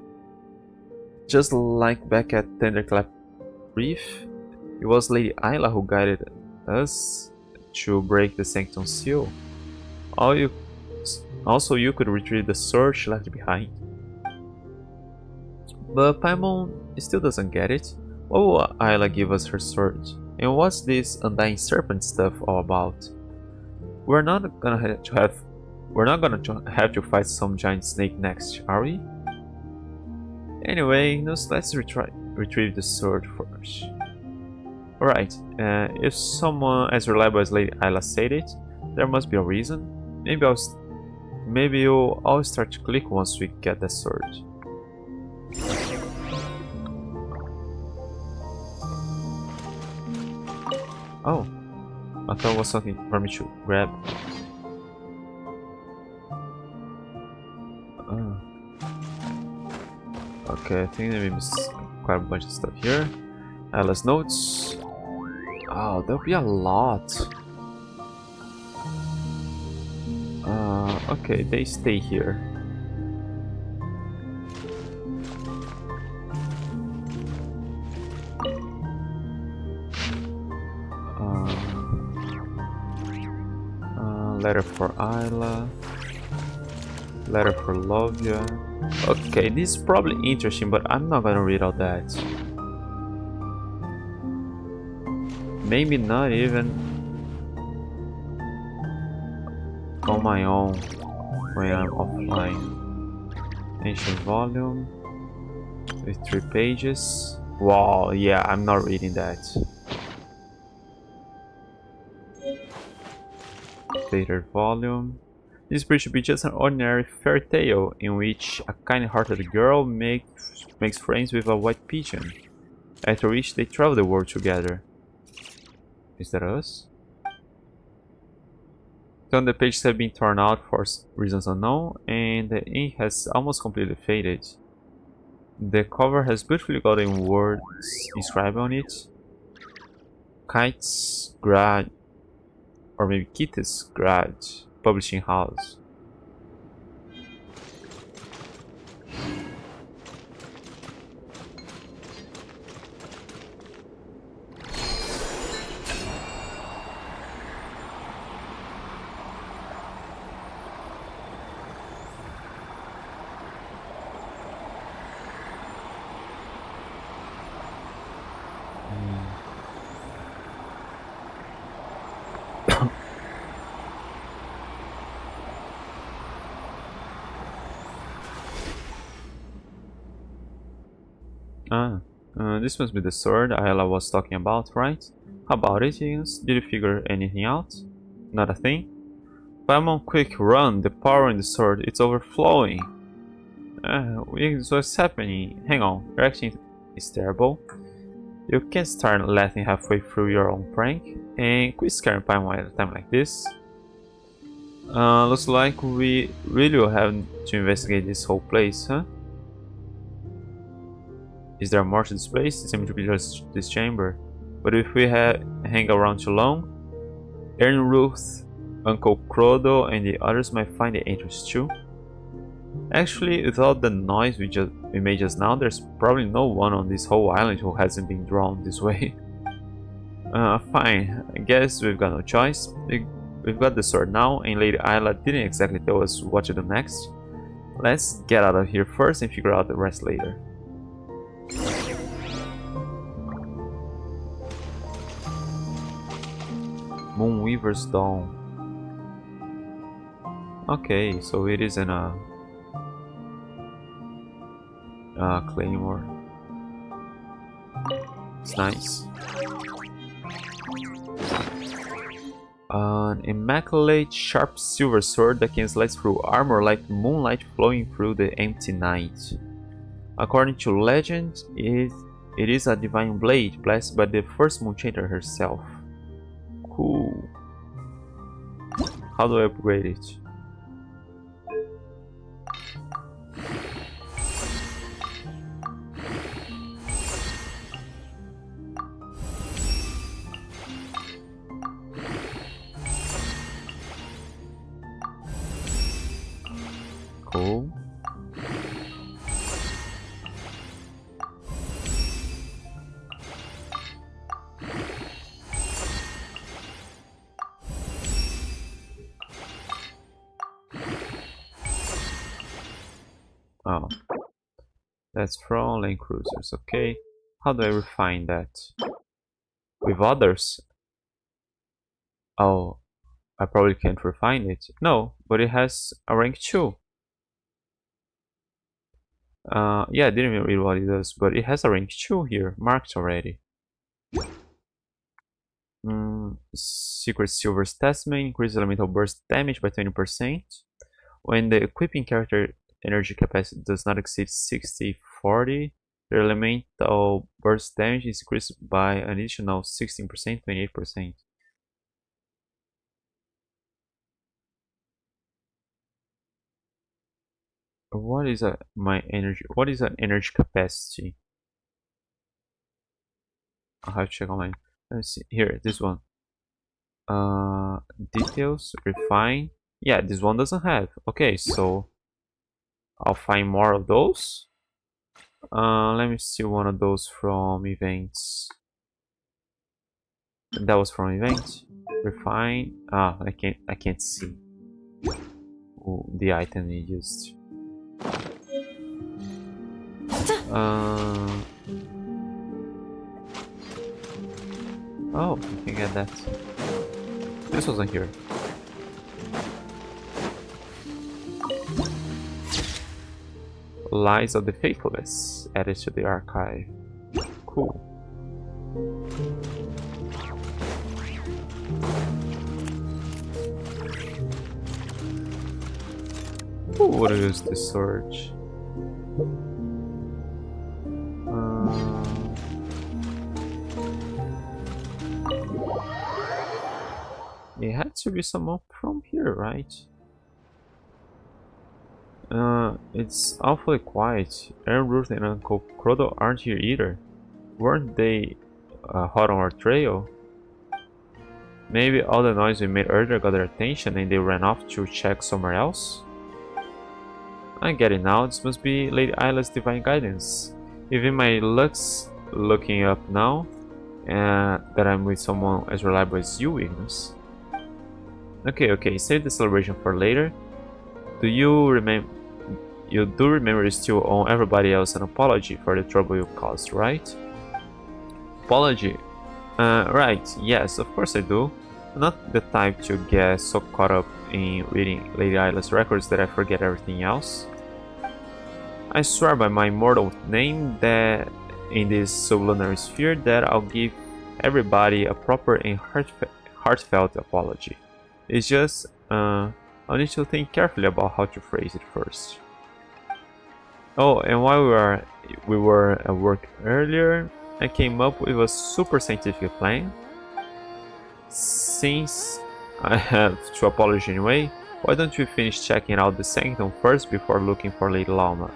just like back at Thunderclap Reef, it was Lady Ayla who guided us to break the Sanctum Seal. Also, you could retrieve the sword she left behind. But Paimon still doesn't get it. Why will Ayla give us her sword? And what's this undying serpent stuff all about? We're not gonna have to have We're not gonna have to fight some giant snake next, are we? Anyway, let's retrieve the sword first. Alright, if someone as reliable as Lady Ayla said it, there must be a reason. Maybe you'll all start to click once we get the sword. Oh, I thought it was something for me to grab. Okay, I think there is quite a bunch of stuff here. Ayla's notes. Oh, there'll be a lot. Okay, they stay here. Letter for Ayla. Letter for Lovia. Okay, this is probably interesting, but I'm not gonna read all that. Maybe not even on my own when I'm offline. Ancient volume with 3 pages. Wow, yeah, I'm not reading that. Later volume. This bridge should be just an ordinary fairy tale in which a kind-hearted girl makes friends with a white pigeon, after which they travel the world together. Is that us? Some of the pages have been torn out for reasons unknown, and the ink has almost completely faded. The cover has beautifully golden words inscribed on it. Kites Grad, or maybe Kites Grad Publishing House. This must be the sword Ayla was talking about, right? How about it, Higgins? Did you figure anything out? Not a thing? But I'm on quick run, the power in the sword, it's overflowing. What's happening? Hang on, your acting is terrible. You can't start laughing halfway through your own prank, and quit scaring Paimon at a time like this. Looks like we really will have to investigate this whole place, huh? Is there more to this place? It seems to be just this chamber. But if we hang around too long, Erin Ruth, Uncle Crodo, and the others might find the entrance too. Actually, without the noise we made just now, there's probably no one on this whole island who hasn't been drawn this way. Fine. I guess we've got no choice. We've got the sword now, and Lady Ayla didn't exactly tell us what to do next. Let's get out of here first and figure out the rest later. Moonweaver's Dawn. Okay, so it isn't a claymore. It's nice. An immaculate sharp silver sword that can slice through armor like moonlight flowing through the empty night. According to legend, it is a divine blade blessed by the first moon chanter herself. Cool. How do I upgrade it? Cool. Oh, that's from lane cruisers. Okay, how do I refine that? With others? Oh, I probably can't refine it. No, but it has a rank 2. Yeah, I didn't even read what it does, but it has a rank 2 here, marked already. Secret Silver Specimen increases elemental burst damage by 20%. When the equipping character energy capacity does not exceed 60/40, the elemental burst damage is increased by an additional 16%, 28%. What is my energy? What is an energy capacity? I'll have to check online. Let's see here. This one. Details, refine. Yeah, this one doesn't have. Okay, so I'll find more of those. Let me see one of those from events. That was from event. Refine. I can't see. Ooh, the item we used. Oh, you can get that. This wasn't here. Lies of the Faithless added to the archive. Cool. Who would use this search? It had to be someone from here, right? It's awfully quiet. Aaron Ruth and Uncle Crodo aren't here either. Weren't they hot on our trail? Maybe all the noise we made earlier got their attention and they ran off to check somewhere else? I get it now, this must be Lady Isla's divine guidance. Even my luck's looking up now that I'm with someone as reliable as you, Ignis. Okay, save the celebration for later. Do you remember? You do remember you still owe everybody else an apology for the trouble you caused, right? Apology? Right, yes, of course I do. I'm not the type to get so caught up in reading Lady Isla's records that I forget everything else. I swear by my immortal name that in this sublunary sphere that I'll give everybody a proper and heartfelt apology. It's just, I'll need to think carefully about how to phrase it first. Oh, and while we were at work earlier, I came up with a super scientific plan. Since I have to apologize anyway, why don't we finish checking out the sanctum first before looking for Lady Llama?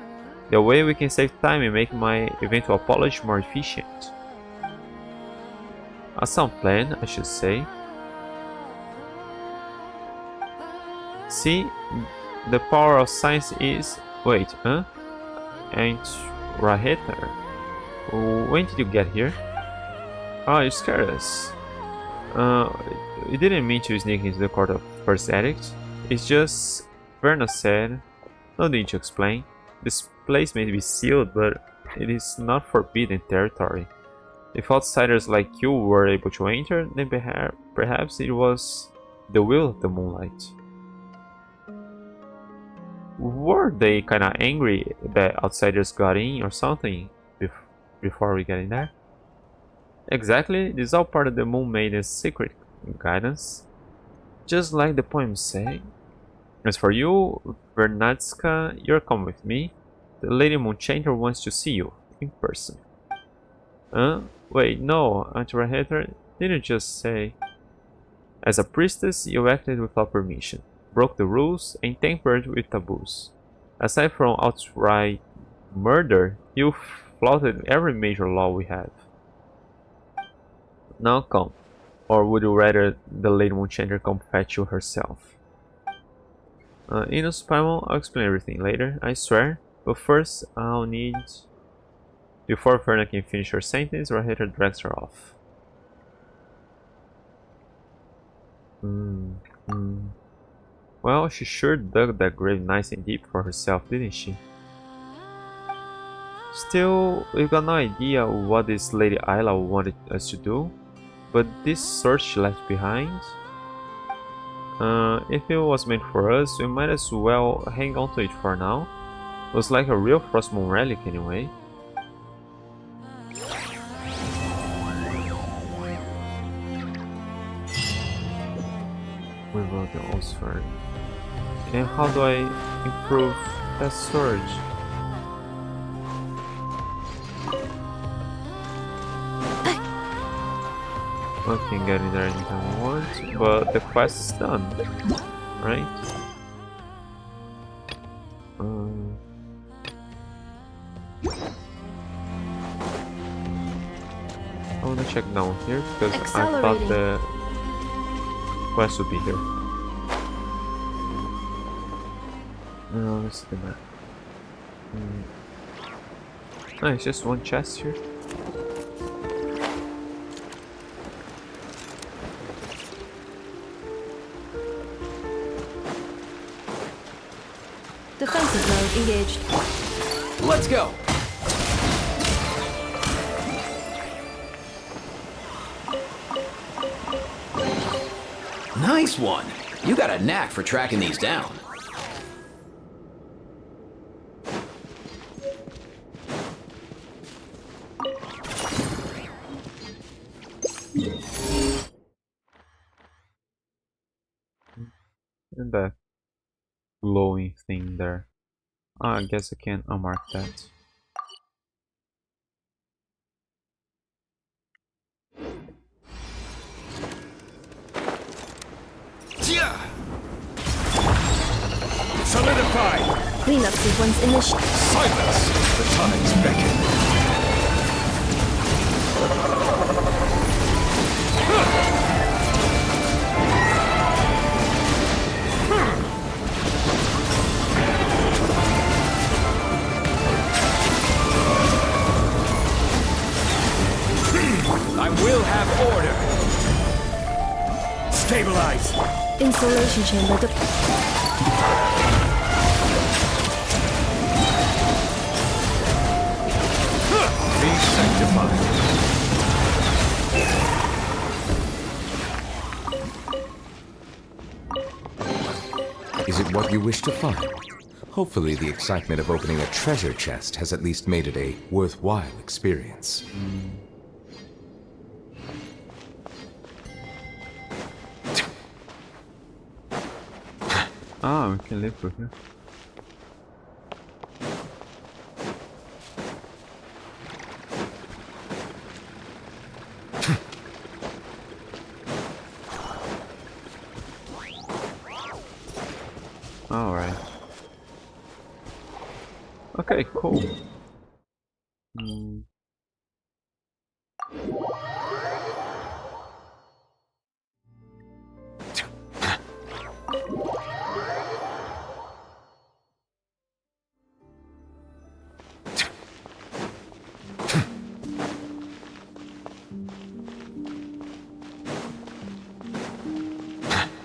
That way we can save time and make my eventual apology more efficient. A sound plan, I should say. See, the power of science is... Wait, huh? Ain't Raheter? When did you get here? Oh, you scared us. You didn't mean to sneak into the court of First Edict. It's just... Verna said... No need to explain. This place may be sealed, but it is not forbidden territory. If outsiders like you were able to enter, then perhaps it was the will of the Moonlight. Were they kinda angry that outsiders got in or something before we get in there? Exactly, this is all part of the Moon Maiden's secret guidance. Just like the poems say. As for you, Vernatska, you're coming with me. The Lady Moonchanter wants to see you, in person. Wait, no, Aunt Raheter didn't just say... As a priestess, you acted without permission, broke the rules, and tampered with taboos. Aside from outright murder, you flouted every major law we have. Now come, or would you rather the Lady Moonchanter come fetch you herself? Inus Paimon, I'll explain everything later, I swear. But first, I'll need... Before Verna can finish her sentence, Raheter drags her off. Well, she sure dug that grave nice and deep for herself, didn't she? Still, we've got no idea what this Lady Isla wanted us to do. But this sword she left behind... If it was made for us, we might as well hang on to it for now. Looks like a real Frostmoon relic anyway. We will the old sword. And how do I improve that sword? I can get in there anytime I want, but the quest is done, right? I wanna check down here because I thought the quest would be here. No, let's do that. Oh, it's just one chest here. Defensive mode engaged. Let's go! Nice one! You got a knack for tracking these down. And that glowing thing there. Oh, I guess I can unmark that. Solidify! Cleanup sequence initiated. Silence! The tides beckon. I will have order. Stabilize. Insulation chamber. Be sanctified. Is it what you wish to find? Hopefully the excitement of opening a treasure chest has at least made it a worthwhile experience. Ah, we can live through here. Alright. Okay, cool.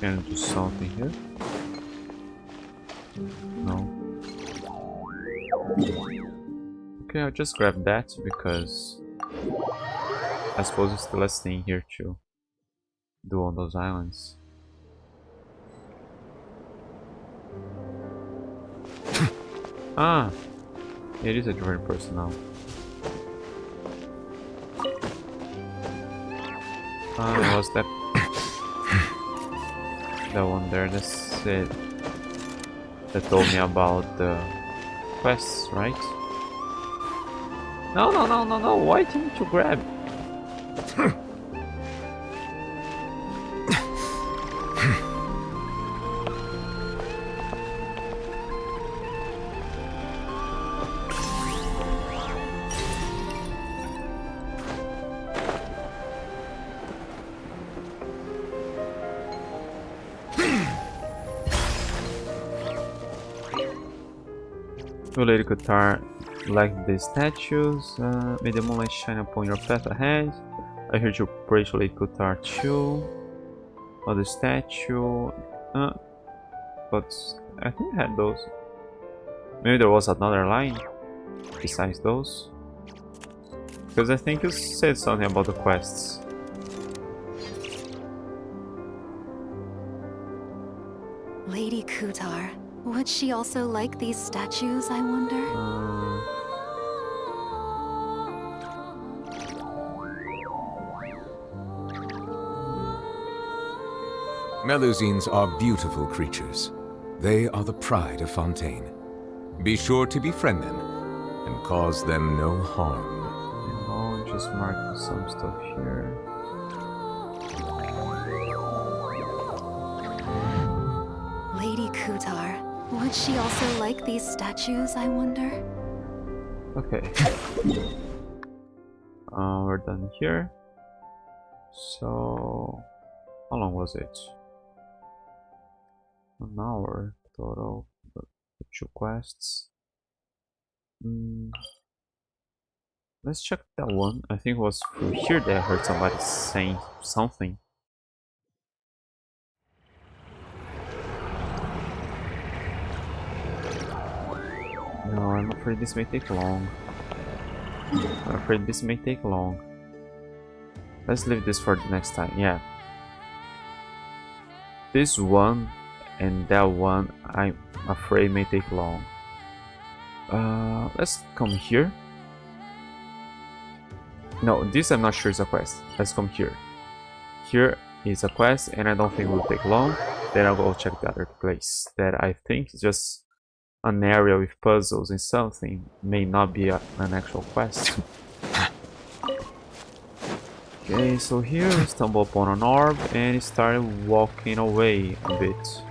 Can I do something here? No. Okay, I'll just grab that because I suppose it's the last thing here to do on those islands. Ah! It is a different person now. Ah, was that that one there? That's it. That told me about the quests, right? No, no, no, no, no! Why didn't you grab? You lady guitar like the statues. May the moonlight shine upon your path ahead. I heard you pray to Lady Guitar too. Other statue. But I think I had those. Maybe there was another line besides those. Because I think you said something about the quests. Lady Kutar. Would she also like these statues, I wonder? Melusines are beautiful creatures. They are the pride of Fontaine. Be sure to befriend them and cause them no harm. I'll just mark some stuff here. Lady Kutar. Would she also like these statues, I wonder? Okay. We're done here. So, how long was it? An hour total. But 2 quests. Let's check that one. I think it was from here that I heard somebody saying something. No, I'm afraid this may take long. Let's leave this for the next time. Yeah. This one and that one, I'm afraid may take long. Let's come here. No, this I'm not sure is a quest. Let's come here. Here is a quest and I don't think it will take long. Then I'll go check the other place that I think is just an area with puzzles and something. May not be an actual quest. Okay, so here we stumble upon an orb and started walking away a bit.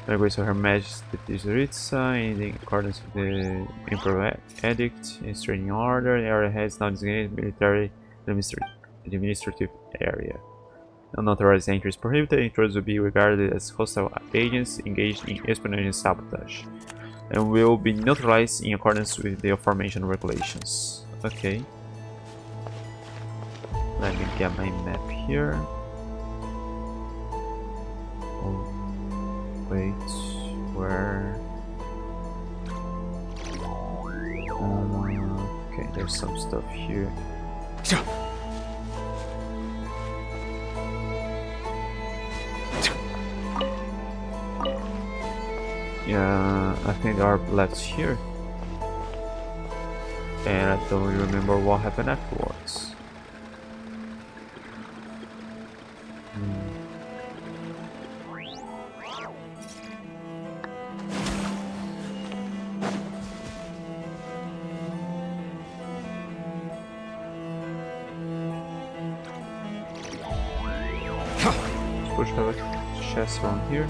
There to Her Majesty Viridescent in accordance with the Emperor Edict, in Straining Order. The area has now designated military administrative area. Unauthorized entry is prohibited. Intruders will be regarded as hostile agents engaged in espionage and sabotage, and will be neutralized in accordance with the aforementioned regulations. Okay. Let me get my map here. Oh, wait, where? Okay, there's some stuff here. Yeah, I think there are left here. And I don't remember what happened afterwards. Push the chest around here.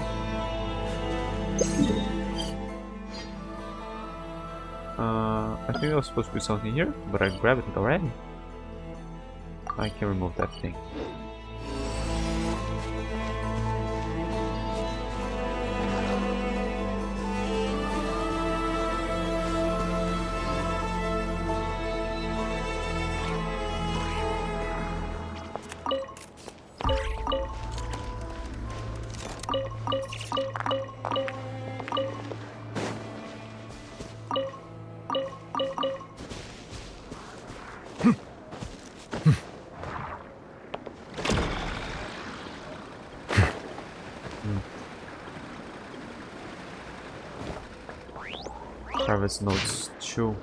I think there was supposed to be something here, but I grabbed it already. I can remove that thing. Travis notes 2.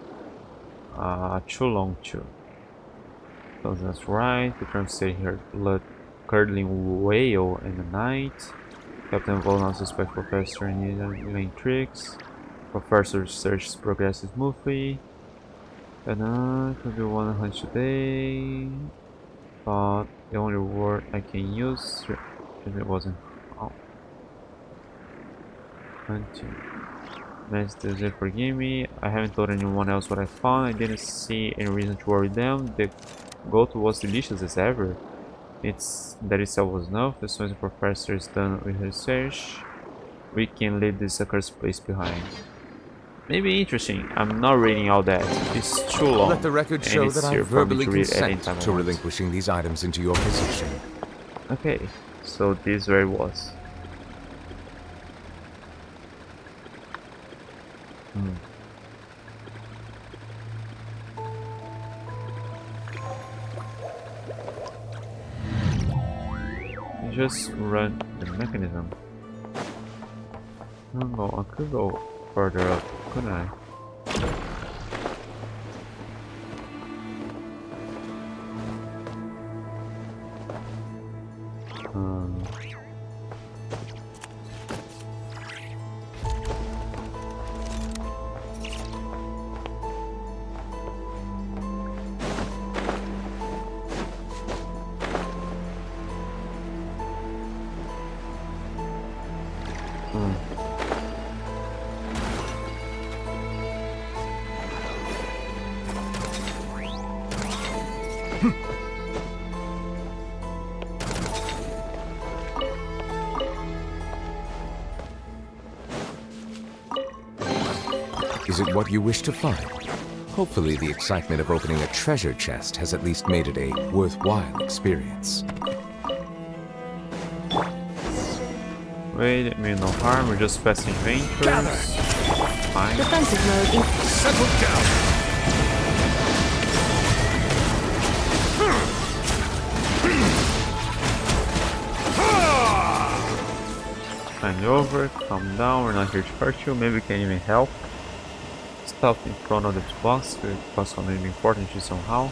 Too long 2. So that's right. The term stay here. Blood curdling whale in the night. Captain Vol now suspect Professor in laying tricks. Professor search progresses smoothly. And could be one hunt today. But the only word I can use if it wasn't hunting. Master, forgive me. I haven't told anyone else what I found. I didn't see any reason to worry them. The goat was delicious as ever. That itself was enough. As soon as the professor is done with his search, we can leave this accursed place behind. Maybe interesting. I'm not reading all that. It's too long. Let the record show that I verbally consent to relinquishing these items into your possession. Okay, so this is where it was. Just run the mechanism. I could go further up, couldn't I? Is it what you wish to find? Hopefully the excitement of opening a treasure chest has at least made it a worthwhile experience. Wait, it means no harm, we're just passing adventures. Fine. Defensive mode in. Settle down! Hand over, calm down, we're not here to hurt you, maybe we can even help. Stop in front of the box, could cause something important to you somehow.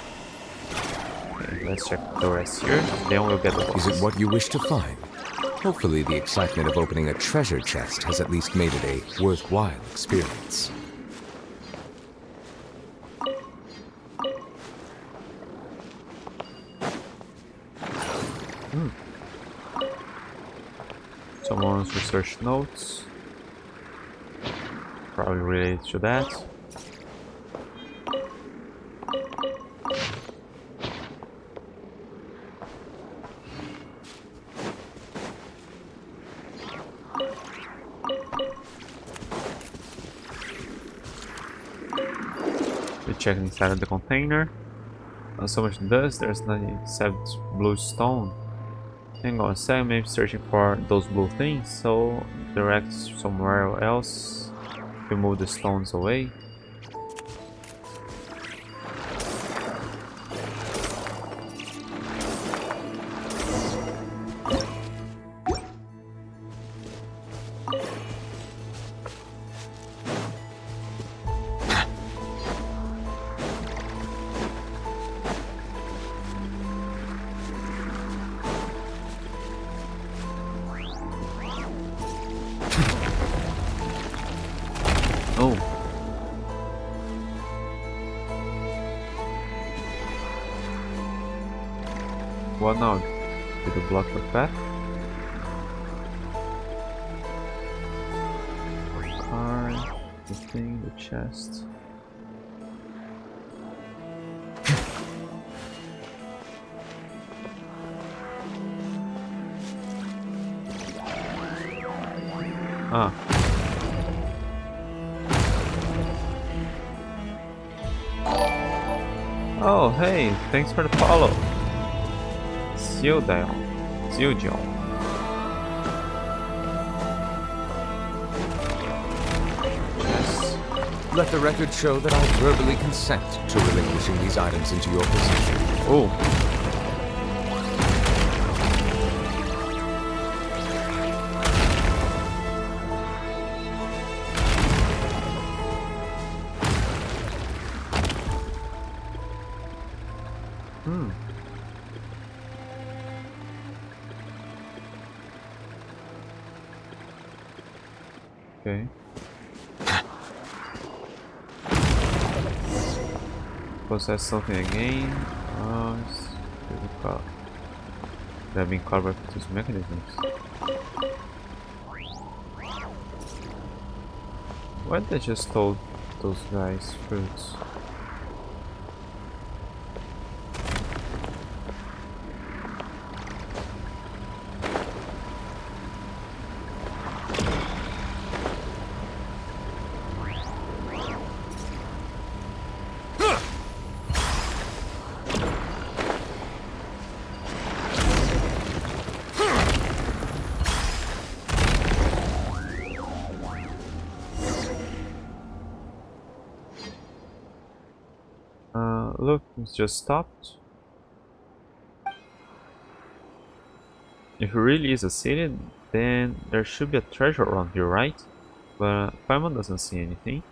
Okay, let's check the rest here, then we'll get the box. Is it what you wish to find? Hopefully the excitement of opening a treasure chest has at least made it a worthwhile experience. Someone's research notes. Probably related to that. We check inside of the container. So much dust, there's nothing except blue stone. Hang on a second, maybe searching for those blue things, so direct somewhere else to move the stones away. Oh. What now? Did you block your path? Card, the thing, the chest. Ah. Oh, hey, thanks for the follow. Zelda. Yes. Let the record show that I verbally consent to relinquishing these items into your possession. Oh. Okay. Possess something again. They have been covered with these mechanisms. Why they just stole those guys' fruits? Look, it's just stopped. If it really is a city, then there should be a treasure around here, right? But Paimon doesn't see anything.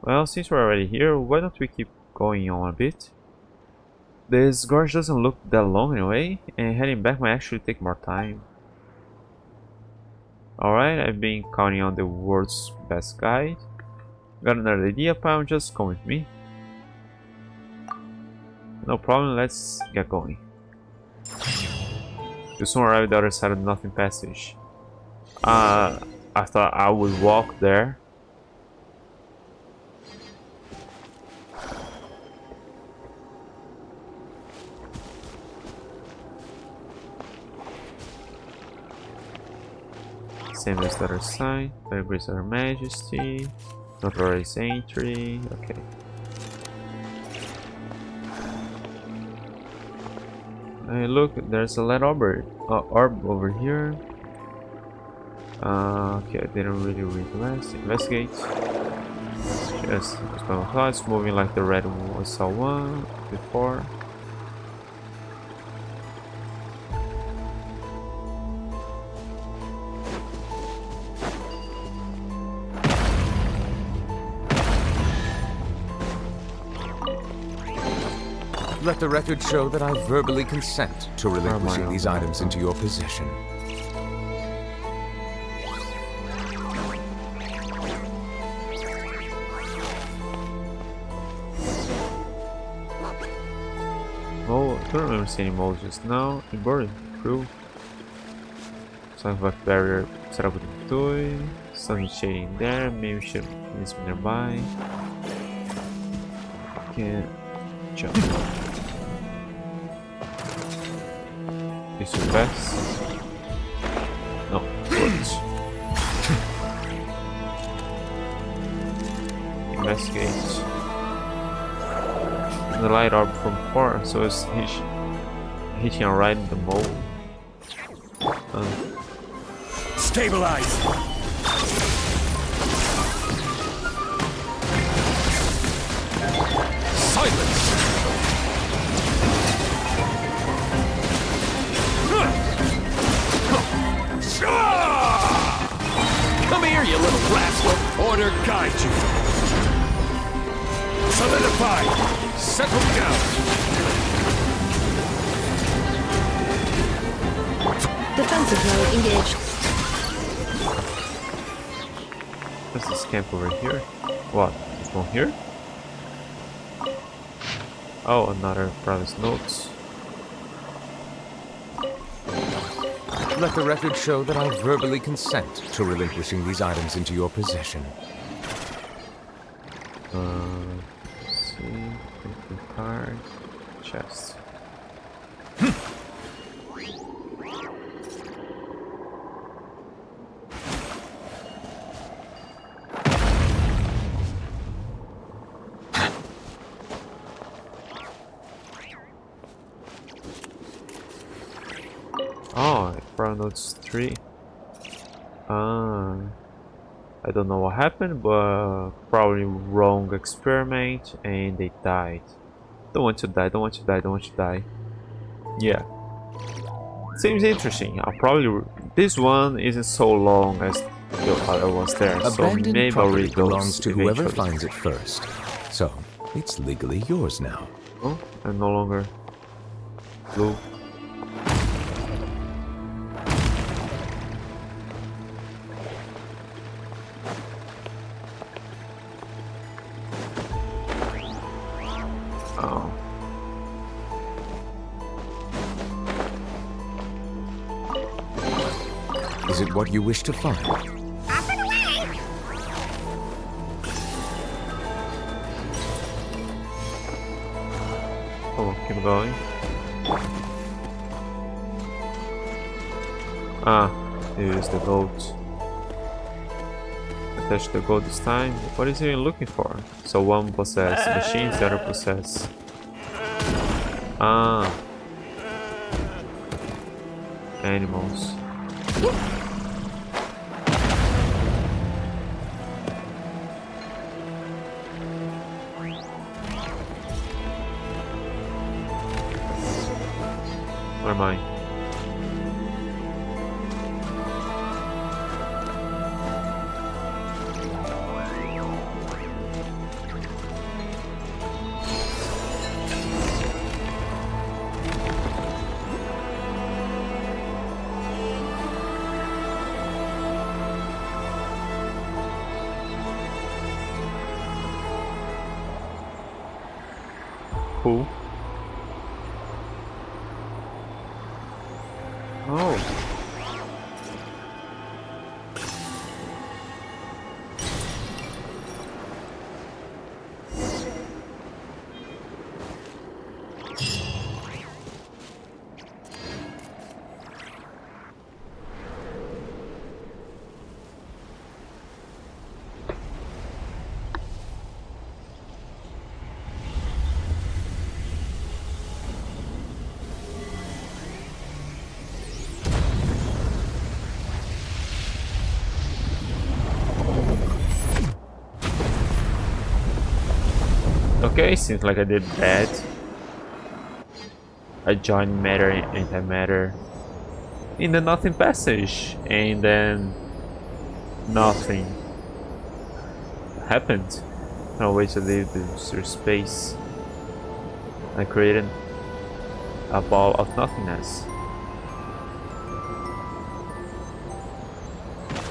Well, since we're already here, why don't we keep going on a bit? This gorge doesn't look that long anyway, and heading back might actually take more time. Alright, I've been counting on the world's best guide. Got another idea, Paimon? Just come with me. No problem, let's get going. You soon arrive at the other side of the Nothing Passage. I thought I would walk there. Same as the other side. Very grace of Her Majesty. Notarized entry. Okay. Hey, look, there's a lead orb over here. Okay, I didn't really read the last. Investigate. Yes, it's moving like the red one we saw one before. Let the record show that I verbally consent to relinquishing these items into your possession. Oh, I don't remember seeing any moles just now. Important. True. Some back barrier set up with the toy. Something shading there. Maybe we should miss nearby. Can't jump. Is your best? No, works. Investigate. The light orb from far, so it's hitting right in the mole. Stabilize! Silence! Come here, you little rascal! Order guide you! Solidify! Settle down! Defensive mode engaged. What's this camp over here? What? This one here? Oh, another private notes. Let the record show that I verbally consent to relinquishing these items into your possession. Let's see. Thank you, card. Chest. Oh, Notes 3. I don't know what happened, but probably wrong experiment and they died. Don't want to die, don't want to die, don't want to die. Yeah. Seems interesting. I'll probably... This one isn't so long as the other ones there, so maybe I'll read those belongs to whoever eventually. finds it first. So, it's legally yours now. Oh, I'm no longer blue. Oh. Is it what you wish to find? Up and away! Oh, keep going. Ah, here's the goat. Attach the goat this time. What is he even looking for? So one possess machines, the other possess. Ah. Animals. Where am I? Cool. Oh. Okay, seems like I did bad. I joined matter and antimatter in the nothing passage, and then nothing happened. No way to leave this space. I created a ball of nothingness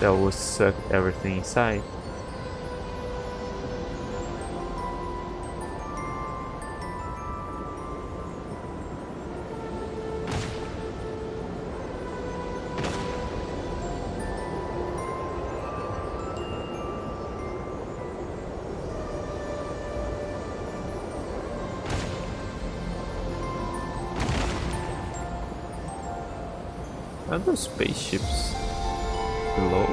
that would suck everything inside. Are those spaceships below?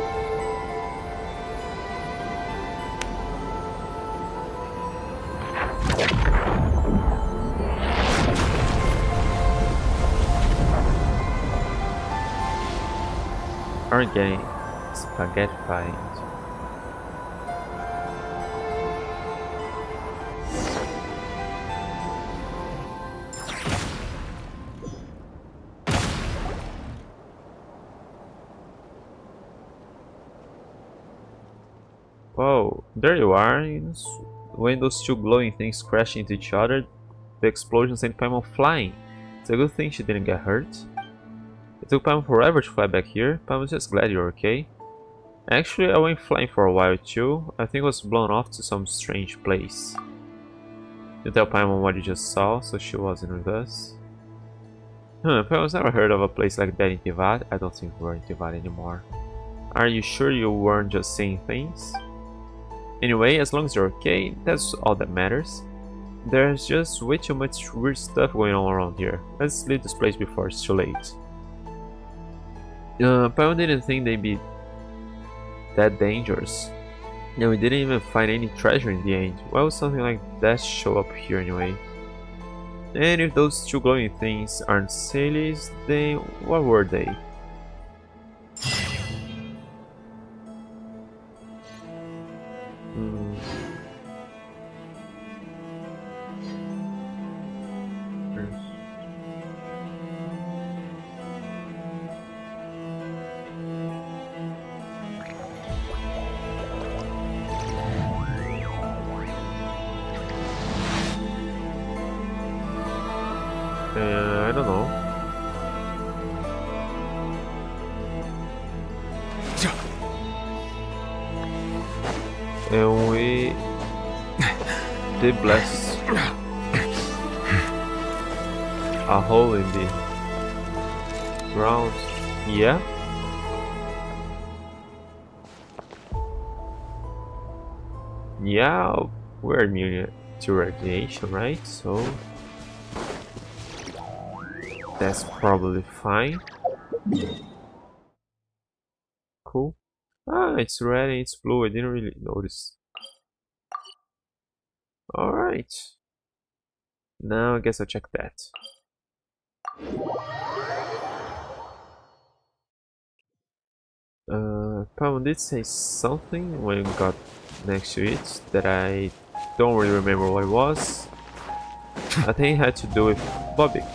Aren't getting spaghettified. Whoa, there you are. When those two glowing things crash into each other, the explosion sent Paimon flying. It's a good thing she didn't get hurt. It took Paimon forever to fly back here. Paimon's just glad you're okay. Actually, I went flying for a while too. I think I was blown off to some strange place. You tell Paimon what you just saw, so she wasn't with us. Paimon's never heard of a place like that in Tivat. I don't think we're in Tivat anymore. Are you sure you weren't just seeing things? Anyway, as long as you're okay, that's all that matters. There's just way too much weird stuff going on around here. Let's leave this place before it's too late. Paimon didn't think they'd be that dangerous. And we didn't even find any treasure in the end. Why would something like that show up here anyway? And if those two glowing things aren't Salies, then what were they? I don't know. And we did blast a hole in the ground. Yeah. Yeah, we're immune to radiation, right? So that's probably fine. Cool. Ah, it's red and it's blue. I didn't really notice. Alright. Now I guess I'll check that. Paimon did say something when we got next to it that I don't really remember what it was. I think it had to do with Bobik.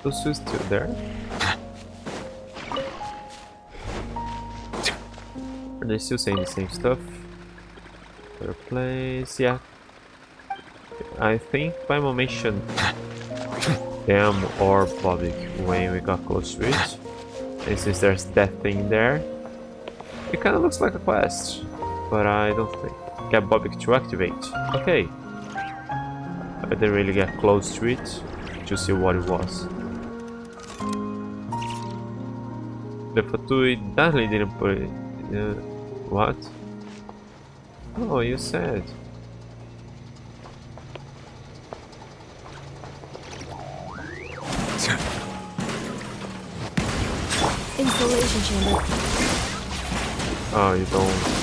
Those two still there? Are they still saying the same stuff? Better place, yeah. I think Paimon mentioned Damn or Bobik when we got close to it. And since there's that thing there, it kinda looks like a quest. But I don't think. Get Bobik to activate. Okay. I didn't really get close to it to see what it was. The Fatui definitely didn't put it. What? Oh, you said. Installation chamber. Oh, you don't.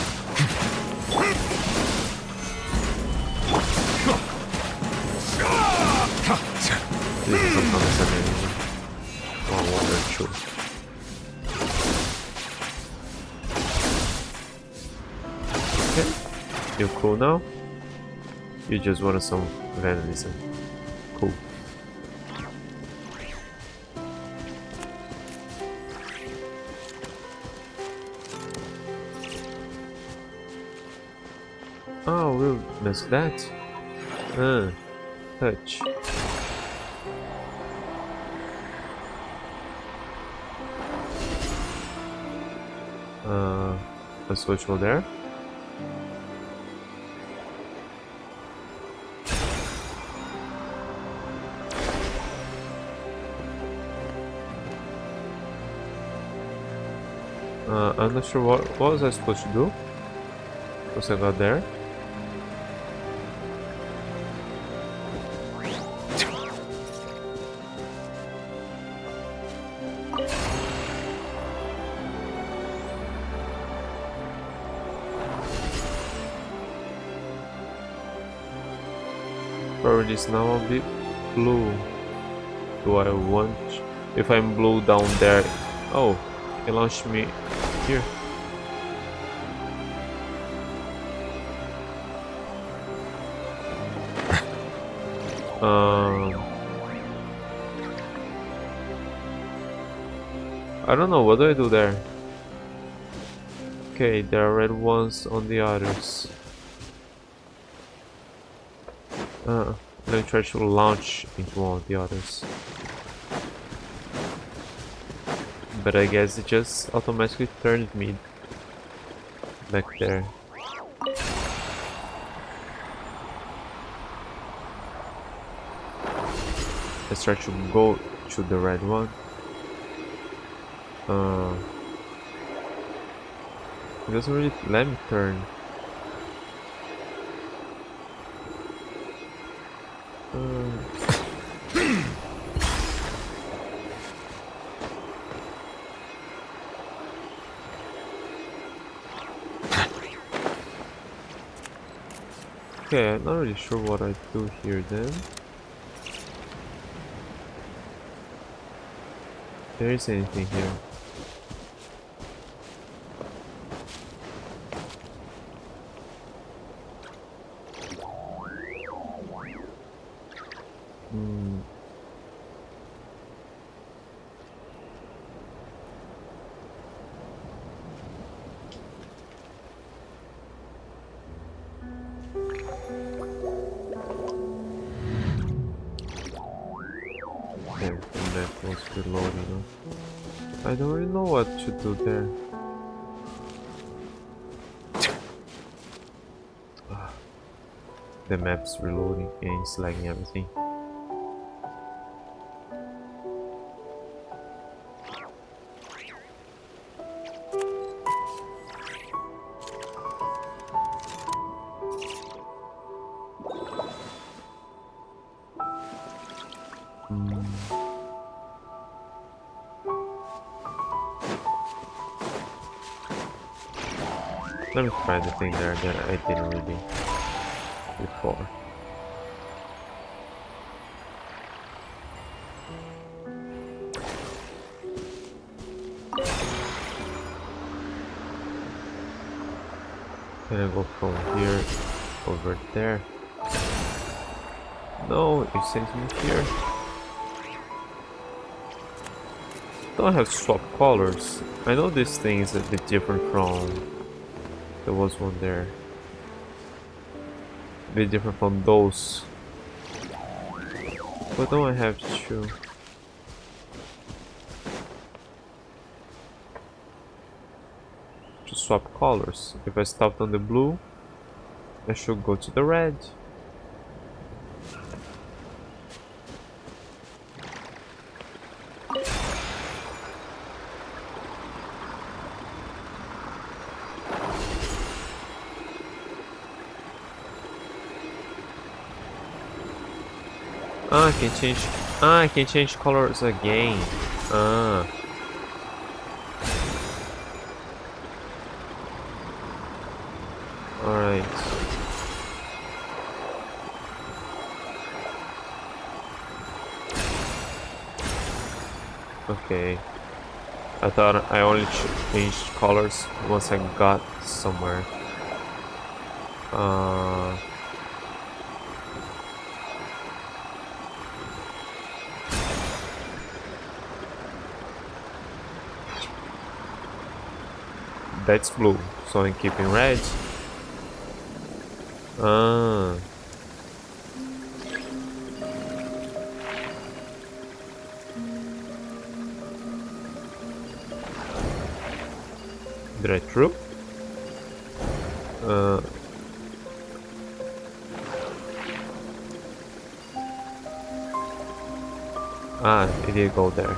This is some amazing. Oh, water true. Okay, you cool now? You just wanted some vandalism. Cool. Oh, we'll miss that. Touch. A switch over there. I'm not sure what was I supposed to do. Once I got there. Probably is now a bit blue. Do I want? If I'm blue down there, oh, it launched me here. I don't know, what do I do there? Okay, there are red ones on the others. Let me try to launch into one of the others. But I guess it just automatically turned me back there. Let's try to go to the red one. It doesn't really let me turn. Okay, I'm not really sure what I do here then. There is anything here. I don't really know what to do there. The map's reloading and it's lagging everything. Let me try the thing there that I didn't really before. Can I go from here over there? No, it sends me here. Don't have swap colors. I know this thing is a bit different from. There was one there. A bit different from those. But don't I have to? To swap colors. If I stopped on the blue, I should go to the red. Ah, I can change. Ah, I can change colors again. Ah. Alright. Okay. I thought I only changed colors once I got somewhere. That's blue, so I'm keeping red. Ah. Did I true? Ah, it did go there.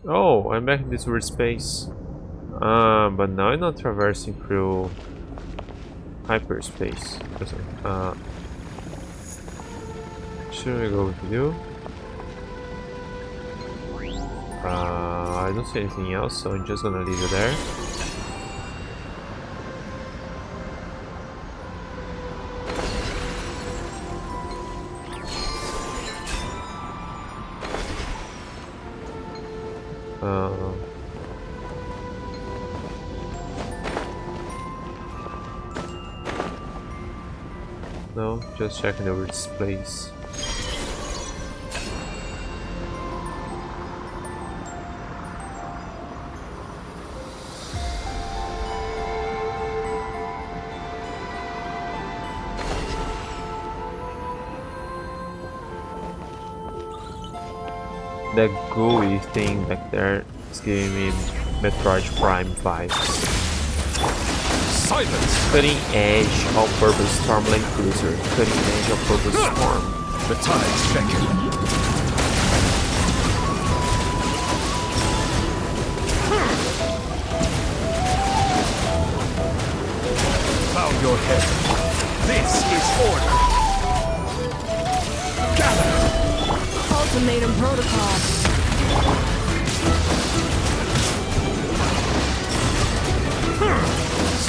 Oh, I'm back in this weird space. But now I'm not traversing through hyperspace. Should we go with you? I don't see anything else, so I'm just gonna leave it there. No, just checking over this place. That gooey thing back there is giving me Metroid Prime vibes. Silence! Cutting edge, all-purpose Stormland Cruiser. Cutting edge, all-purpose Storm. The tides beckon. Bow your head. This is order. Gather! Ultimatum protocol.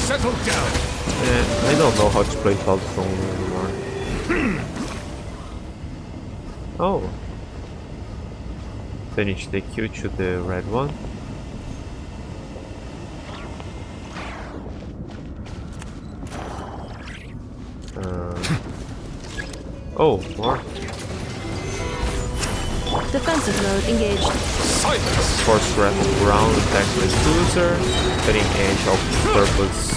Settle down. Yeah, I don't know how to play Cloudstone anymore. Oh. Finish the queue to the red one. Oh, more. Defensive mode engaged. Silence! Force Raffle Ground, attack with Cruiser, cutting edge of purpose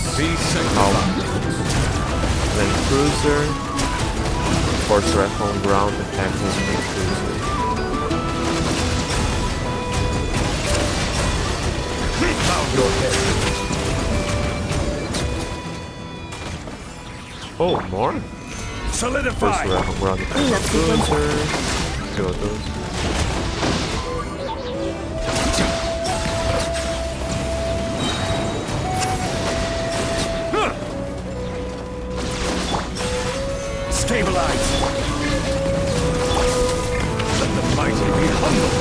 Land Cruiser, Force Raffle Ground, attack with Land Cruiser. Bow your head. Oh, more? Solidify! Force Raffle Ground, attack with Cruiser. Two of those. Stabilize! Let the mighty be humble!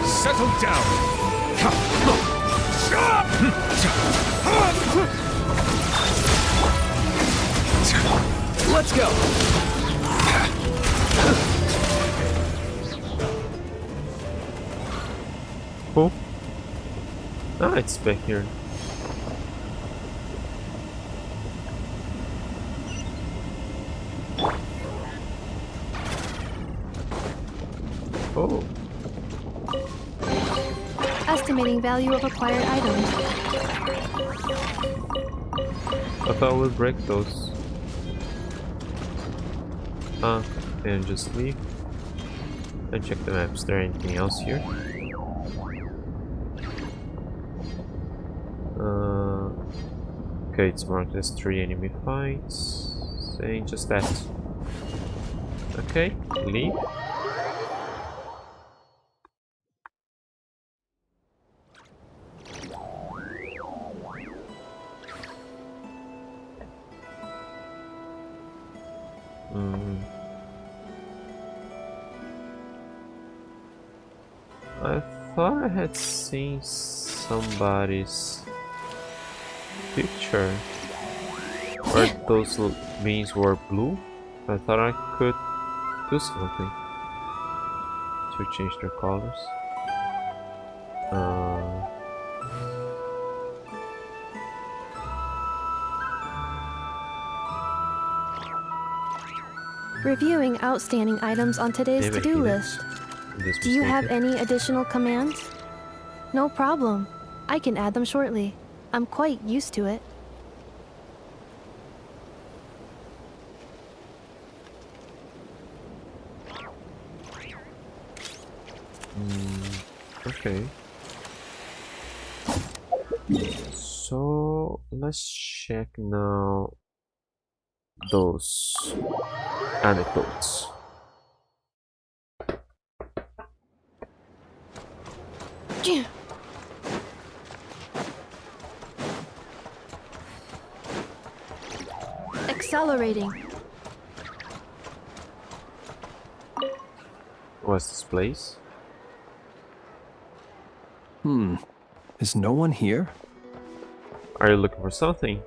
Settle down! Let's go! Cool. Ah, it's back here. Oh. Estimating value of acquired items. I thought we'd break those. And just leave. And check the map. Is there anything else here? Okay, it's marked as 3 enemy fights. Saying just that. Okay, leave. I thought I had seen somebody's picture where those beans were blue. I thought I could do something to change their colors. Reviewing outstanding items on today's to-do list. Do you have any additional commands? No problem. I can add them shortly. I'm quite used to it. Okay. So let's check now those anecdotes. Accelerating. What's this place? Is no one here? Are you looking for something?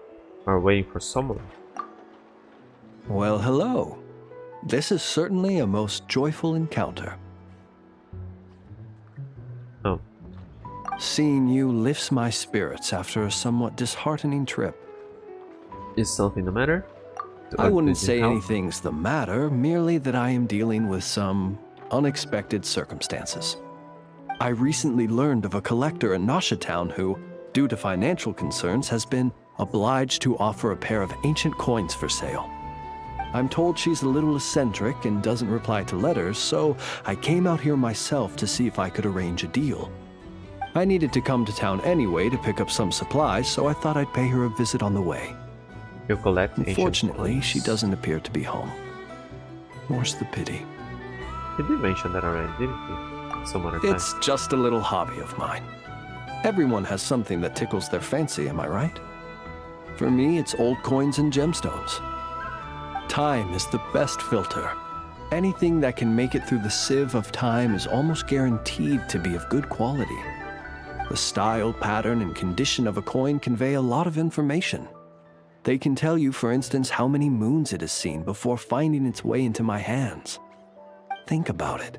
Or waiting for someone? Well, hello. This is certainly a most joyful encounter. Oh. Seeing you lifts my spirits after a somewhat disheartening trip. Is something the matter? I wouldn't say anything's the matter, merely that I am dealing with some unexpected circumstances. I recently learned of a collector in Nasha Town who, due to financial concerns, has been obliged to offer a pair of ancient coins for sale. I'm told she's a little eccentric and doesn't reply to letters, so I came out here myself to see if I could arrange a deal. I needed to come to town anyway to pick up some supplies, so I thought I'd pay her a visit on the way. You collect ancient Unfortunately, coins. she doesn't appear to be home. More's the pity. He did mention that already, didn't he? Some other time. It's just a little hobby of mine. Everyone has something that tickles their fancy, am I right? For me, it's old coins and gemstones. Time is the best filter. Anything that can make it through the sieve of time is almost guaranteed to be of good quality. The style, pattern, and condition of a coin convey a lot of information. They can tell you, for instance, how many moons it has seen before finding its way into my hands. Think about it.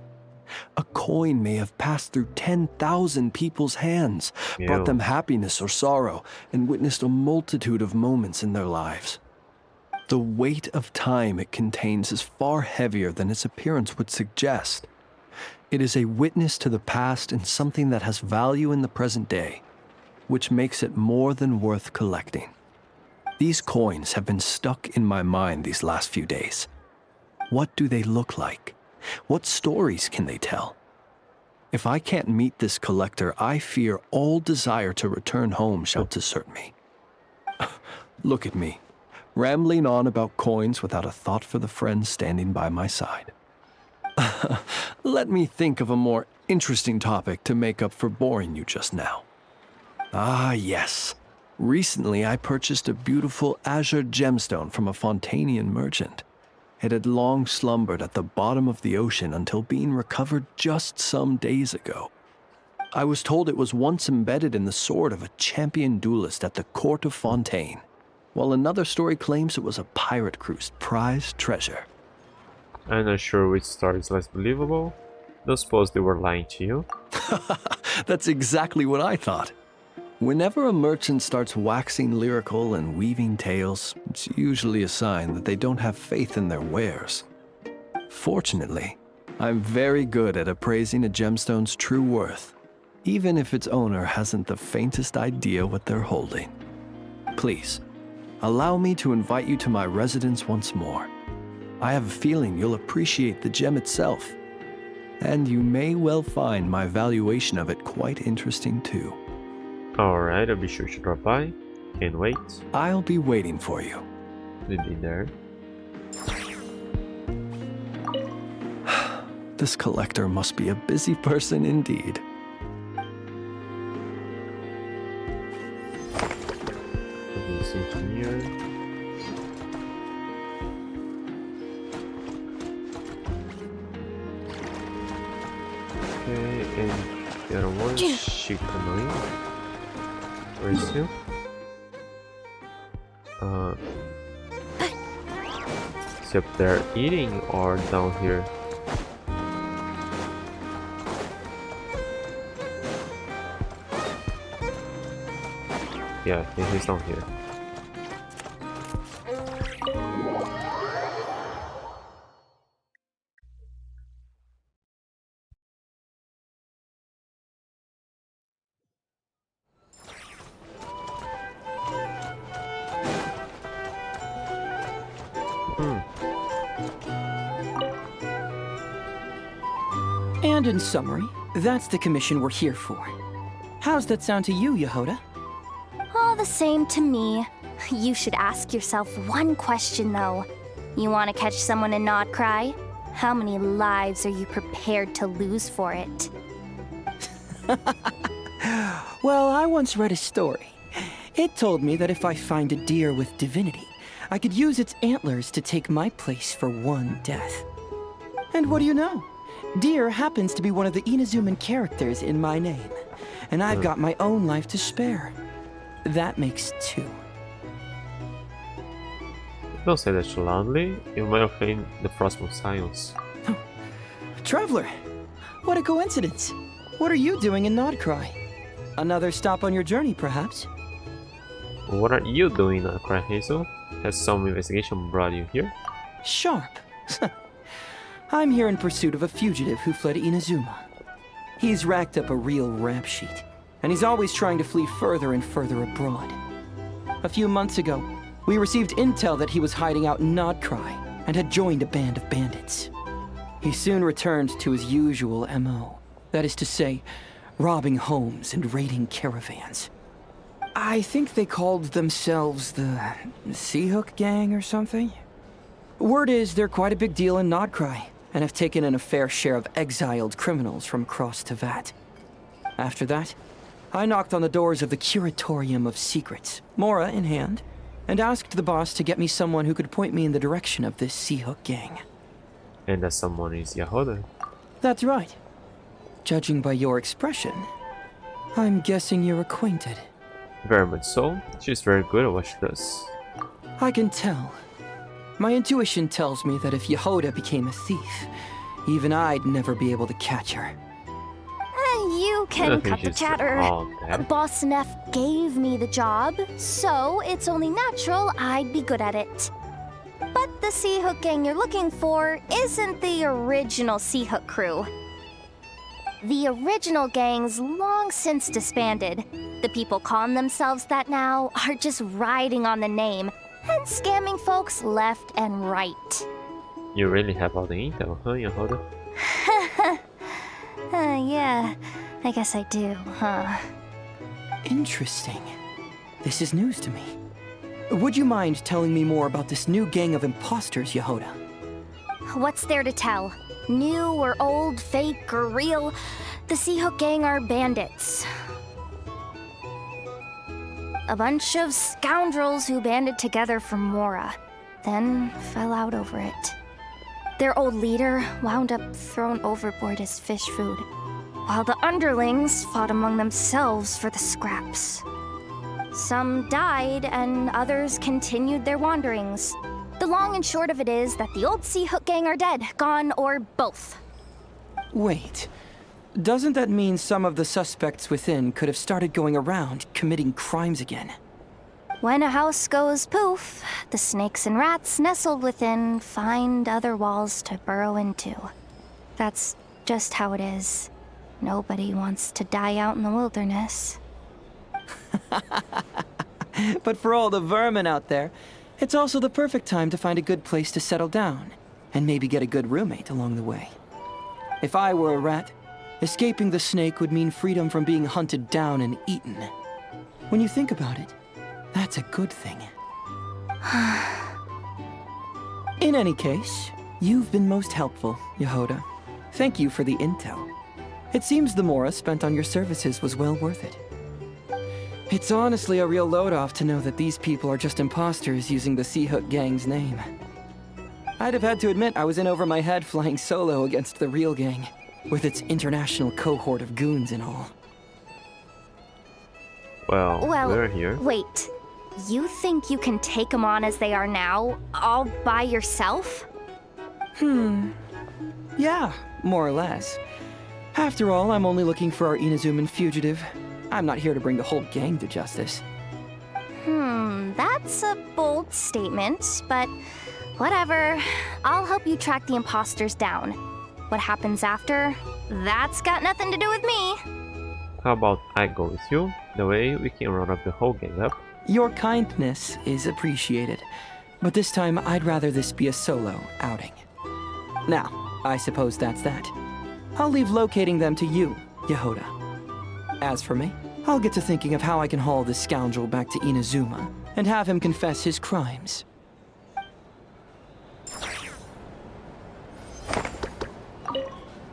A coin may have passed through 10,000 people's hands, brought them happiness or sorrow, and witnessed a multitude of moments in their lives. The weight of time it contains is far heavier than its appearance would suggest. It is a witness to the past and something that has value in the present day, which makes it more than worth collecting. These coins have been stuck in my mind these last few days. What do they look like? What stories can they tell? If I can't meet this collector, I fear all desire to return home shall desert me. Look at me, rambling on about coins without a thought for the friends standing by my side. Let me think of a more interesting topic to make up for boring you just now. Ah, yes. Recently, I purchased a beautiful azure gemstone from a Fontanian merchant. It had long slumbered at the bottom of the ocean until being recovered just some days ago. I was told it was once embedded in the sword of a champion duelist at the court of Fontaine, while another story claims it was a pirate crew's prized treasure. I'm not sure which story is less believable. Don't suppose they were lying to you? That's exactly what I thought. Whenever a merchant starts waxing lyrical and weaving tales, it's usually a sign that they don't have faith in their wares. Fortunately, I'm very good at appraising a gemstone's true worth, even if its owner hasn't the faintest idea what they're holding. Please, allow me to invite you to my residence once more. I have a feeling you'll appreciate the gem itself, and you may well find my valuation of it quite interesting too. Alright, I'll be sure to drop by. Can't wait. I'll be waiting for you. We'll be there. This collector must be a busy person indeed. This engineer. Okay, and the other one, Shikanoi. Where is he? Is he up there eating or down here? Yeah, he's down here. And in summary, that's the commission we're here for. How's that sound to you, Yehoda? All the same to me. You should ask yourself one question, though. You want to catch someone in nod-krai? How many lives are you prepared to lose for it? Well, I once read a story. It told me that if I find a deer with divinity, I could use its antlers to take my place for one death. And what do you know? Deer happens to be one of the Inazuman characters in my name, and I've got my own life to spare. That makes two. Don't say that too loudly. You might offend the frostmourne science. Traveler, what a coincidence. What are you doing in nod-krai? Another stop on your journey, perhaps? What are you doing, nod-krai, Heizou? Has some investigation brought you here? Sharp. I'm here in pursuit of a fugitive who fled Inazuma. He's racked up a real rap sheet, and he's always trying to flee further and further abroad. A few months ago, we received intel that he was hiding out in nod-krai and had joined a band of bandits. He soon returned to his usual MO, that is to say, robbing homes and raiding caravans. I think they called themselves the Seahook Gang or something. Word is they're quite a big deal in nod-krai, and have taken in a fair share of exiled criminals from across Tevat. After that, I knocked on the doors of the Curatorium of Secrets, Mora in hand, and asked the boss to get me someone who could point me in the direction of this Seahook Gang. And that someone is Yehoda. That's right. Judging by your expression, I'm guessing you're acquainted. Very much so. She's very good at what she does. I can tell. My intuition tells me that if Yehoda became a thief, even I'd never be able to catch her. You can cut the chatter. Boss Neff gave me the job, so it's only natural I'd be good at it. But the Seahook Gang you're looking for isn't the original Seahook crew. The original gang's long since disbanded. The people calling themselves that now are just riding on the name and scamming folks left and right. You really have all the intel, huh, Yehoda? Yeah, I guess I do, huh? Interesting. This is news to me. Would you mind telling me more about this new gang of imposters, Yehoda? What's there to tell? New or old, fake or real, the Seahook Gang are bandits. A bunch of scoundrels who banded together for Mora, then fell out over it. Their old leader wound up thrown overboard as fish food, while the underlings fought among themselves for the scraps. Some died, and others continued their wanderings. The long and short of it is that the old Seahook Gang are dead, gone, or both. Wait. Doesn't that mean some of the suspects within could have started going around committing crimes again? When a house goes poof, the snakes and rats nestled within find other walls to burrow into. That's just how it is. Nobody wants to die out in the wilderness. But for all the vermin out there, it's also the perfect time to find a good place to settle down, and maybe get a good roommate along the way. If I were a rat, escaping the snake would mean freedom from being hunted down and eaten. When you think about it, that's a good thing. In any case, you've been most helpful, Yehoda. Thank you for the intel. It seems the mora spent on your services was well worth it. It's honestly a real load-off to know that these people are just imposters using the Seahook Gang's name. I'd have had to admit I was in over my head flying solo against the real gang, with its international cohort of goons and all. Well, we're here. Wait. You think you can take them on as they are now, all by yourself? Yeah, more or less. After all, I'm only looking for our Inazuman fugitive. I'm not here to bring the whole gang to justice. That's a bold statement, but whatever. I'll help you track the imposters down. What happens after, that's got nothing to do with me. How about I go with you? The way we can run up the whole gang up. Your kindness is appreciated, but this time I'd rather this be a solo outing. Now, I suppose that's that. I'll leave locating them to you, Yehoda. As for me, I'll get to thinking of how I can haul this scoundrel back to Inazuma and have him confess his crimes.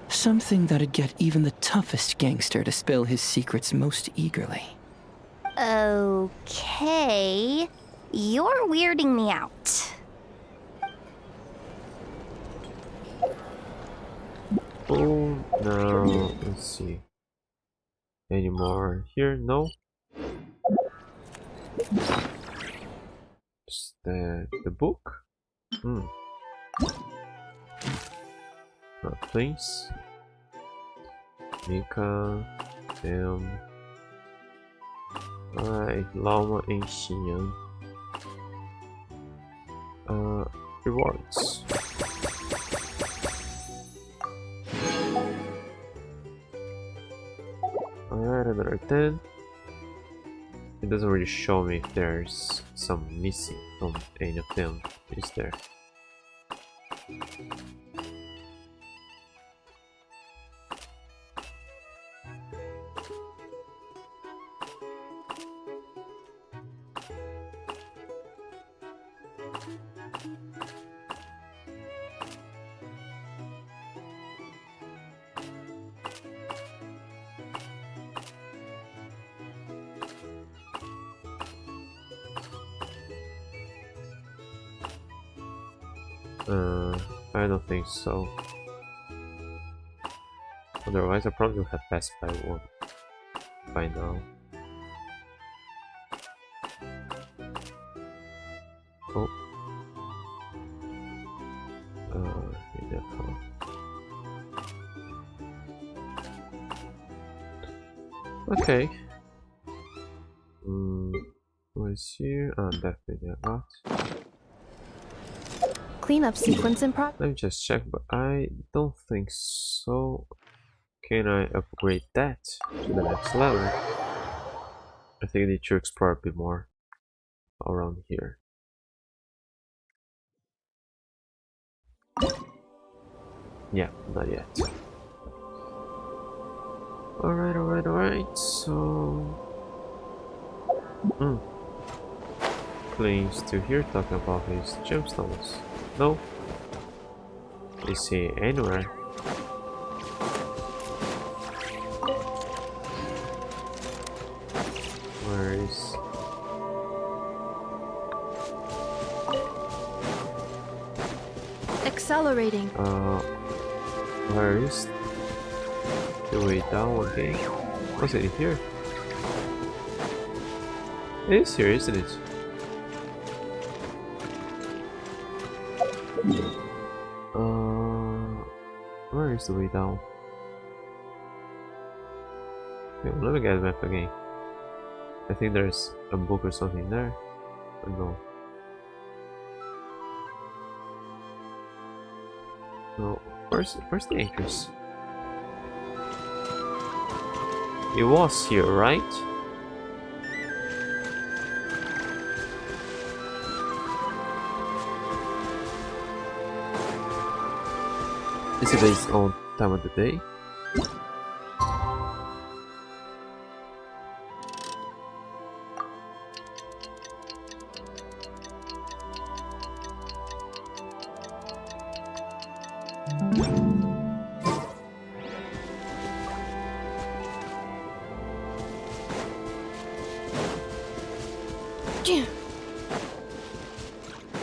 Something that'd get even the toughest gangster to spill his secrets most eagerly. Okay. You're weirding me out. Oh, no. Let's see. Any more here? No. Is that the book? Flins. Mika. Damn. Alright, Lama and Xian. Rewards. Alright, another 10. It doesn't really show me if there's some missing from any of them, is there? I don't think so. Otherwise, I probably would have passed by one by now. Oh. Okay. What's here? Definitely a lot. Cleanup sequence in progress. Let me just check, but I don't think so. Can I upgrade that to the next level? I think I need to explore a bit more around here. Yeah, not yet. Alright, so... Flins still here talking about his gemstones. No? Is he anywhere? Where is... Accelerating. Where is the way down again? Was it here? It is here, isn't it? Where is the way down? Okay, let me get the map again. I think there's a book or something there. Or no? No. Where's the anchors? It was here, right? Is it its own time of the day?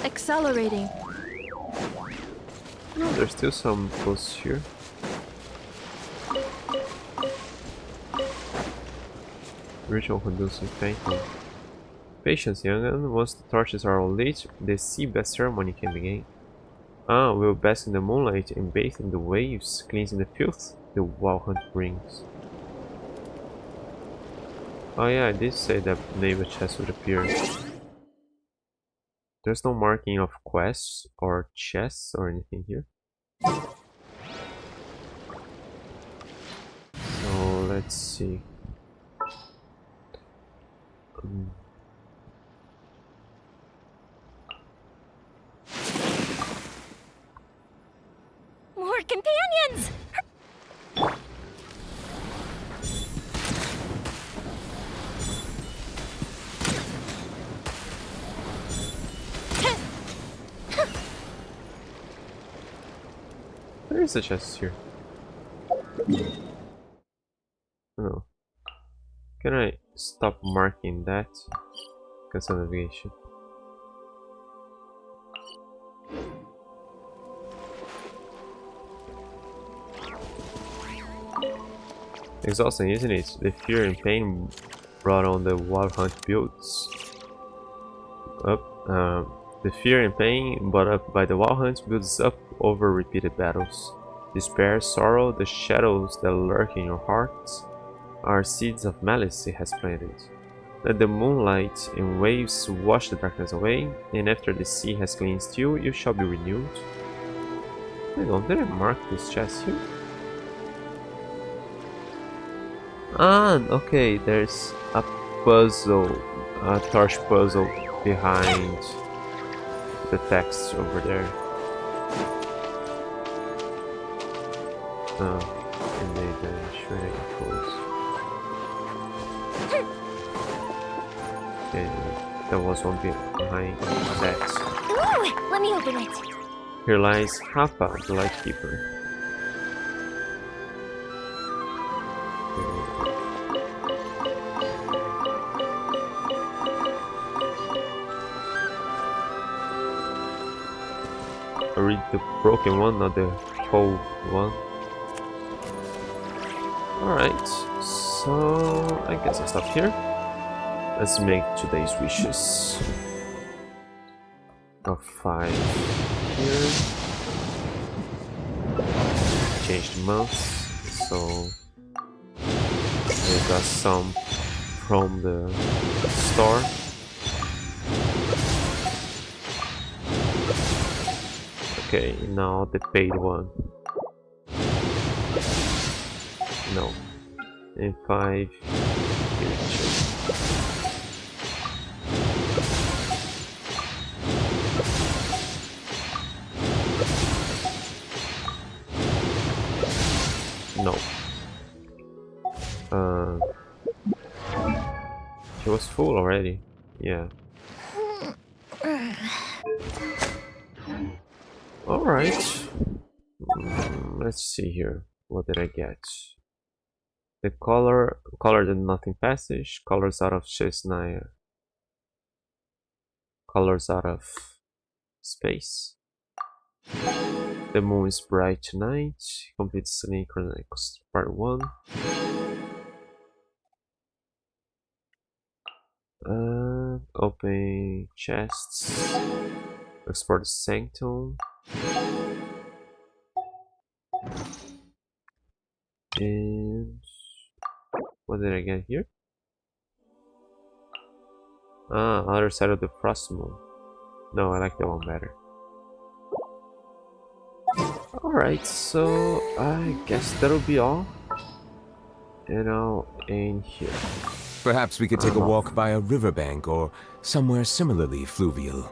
Accelerating. No, there's still some posts here. Ritual conducive painting. Patience, young'un. Once the torches are all lit, the sea bath ceremony can begin. Ah, we'll bask in the moonlight and bathe in the waves, cleansing the filth the wild hunt brings. Oh yeah, I did say that naval chest would appear. There's no marking of quests or chests or anything here. So let's see. More companions! There is a chest here. No. Can I stop marking that? Cancel navigation. Exhausting, isn't it? The fear and pain brought on the wild hunt builds up. The fear and pain brought up by the wild hunt builds up over repeated battles. Despair, sorrow, the shadows that lurk in your hearts are seeds of malice it has planted. Let the moonlight and waves wash the darkness away, and after the sea has cleansed you, you shall be renewed. Hang on, did I mark this chest here? Ah, okay, there's a puzzle, a torch puzzle behind the text over there. Oh, indeed, sure I get close. Okay, there was one bit behind that. Ooh, let me open it. Here lies Hapa, the Lightkeeper. I read the broken one, not the whole one. Alright, so I guess I'll stop here. Let's make today's wishes. Got 5 here. Change the months, so I got some from the store. Okay, now the paid one. No. And 5 here. No. She was full already. Yeah. Alright. Let's see here. What did I get? The color the nothing passage, colors out of Chesnaya, colors out of space. The moon is bright tonight. Complete Selenic Chronicles Part 1. Open chests. Explore the sanctum. And what did I get here? Ah, other side of the frost moon. No, I like that one better. Alright, so I guess that'll be all. In here. Perhaps we could take a walk by a riverbank or somewhere similarly fluvial.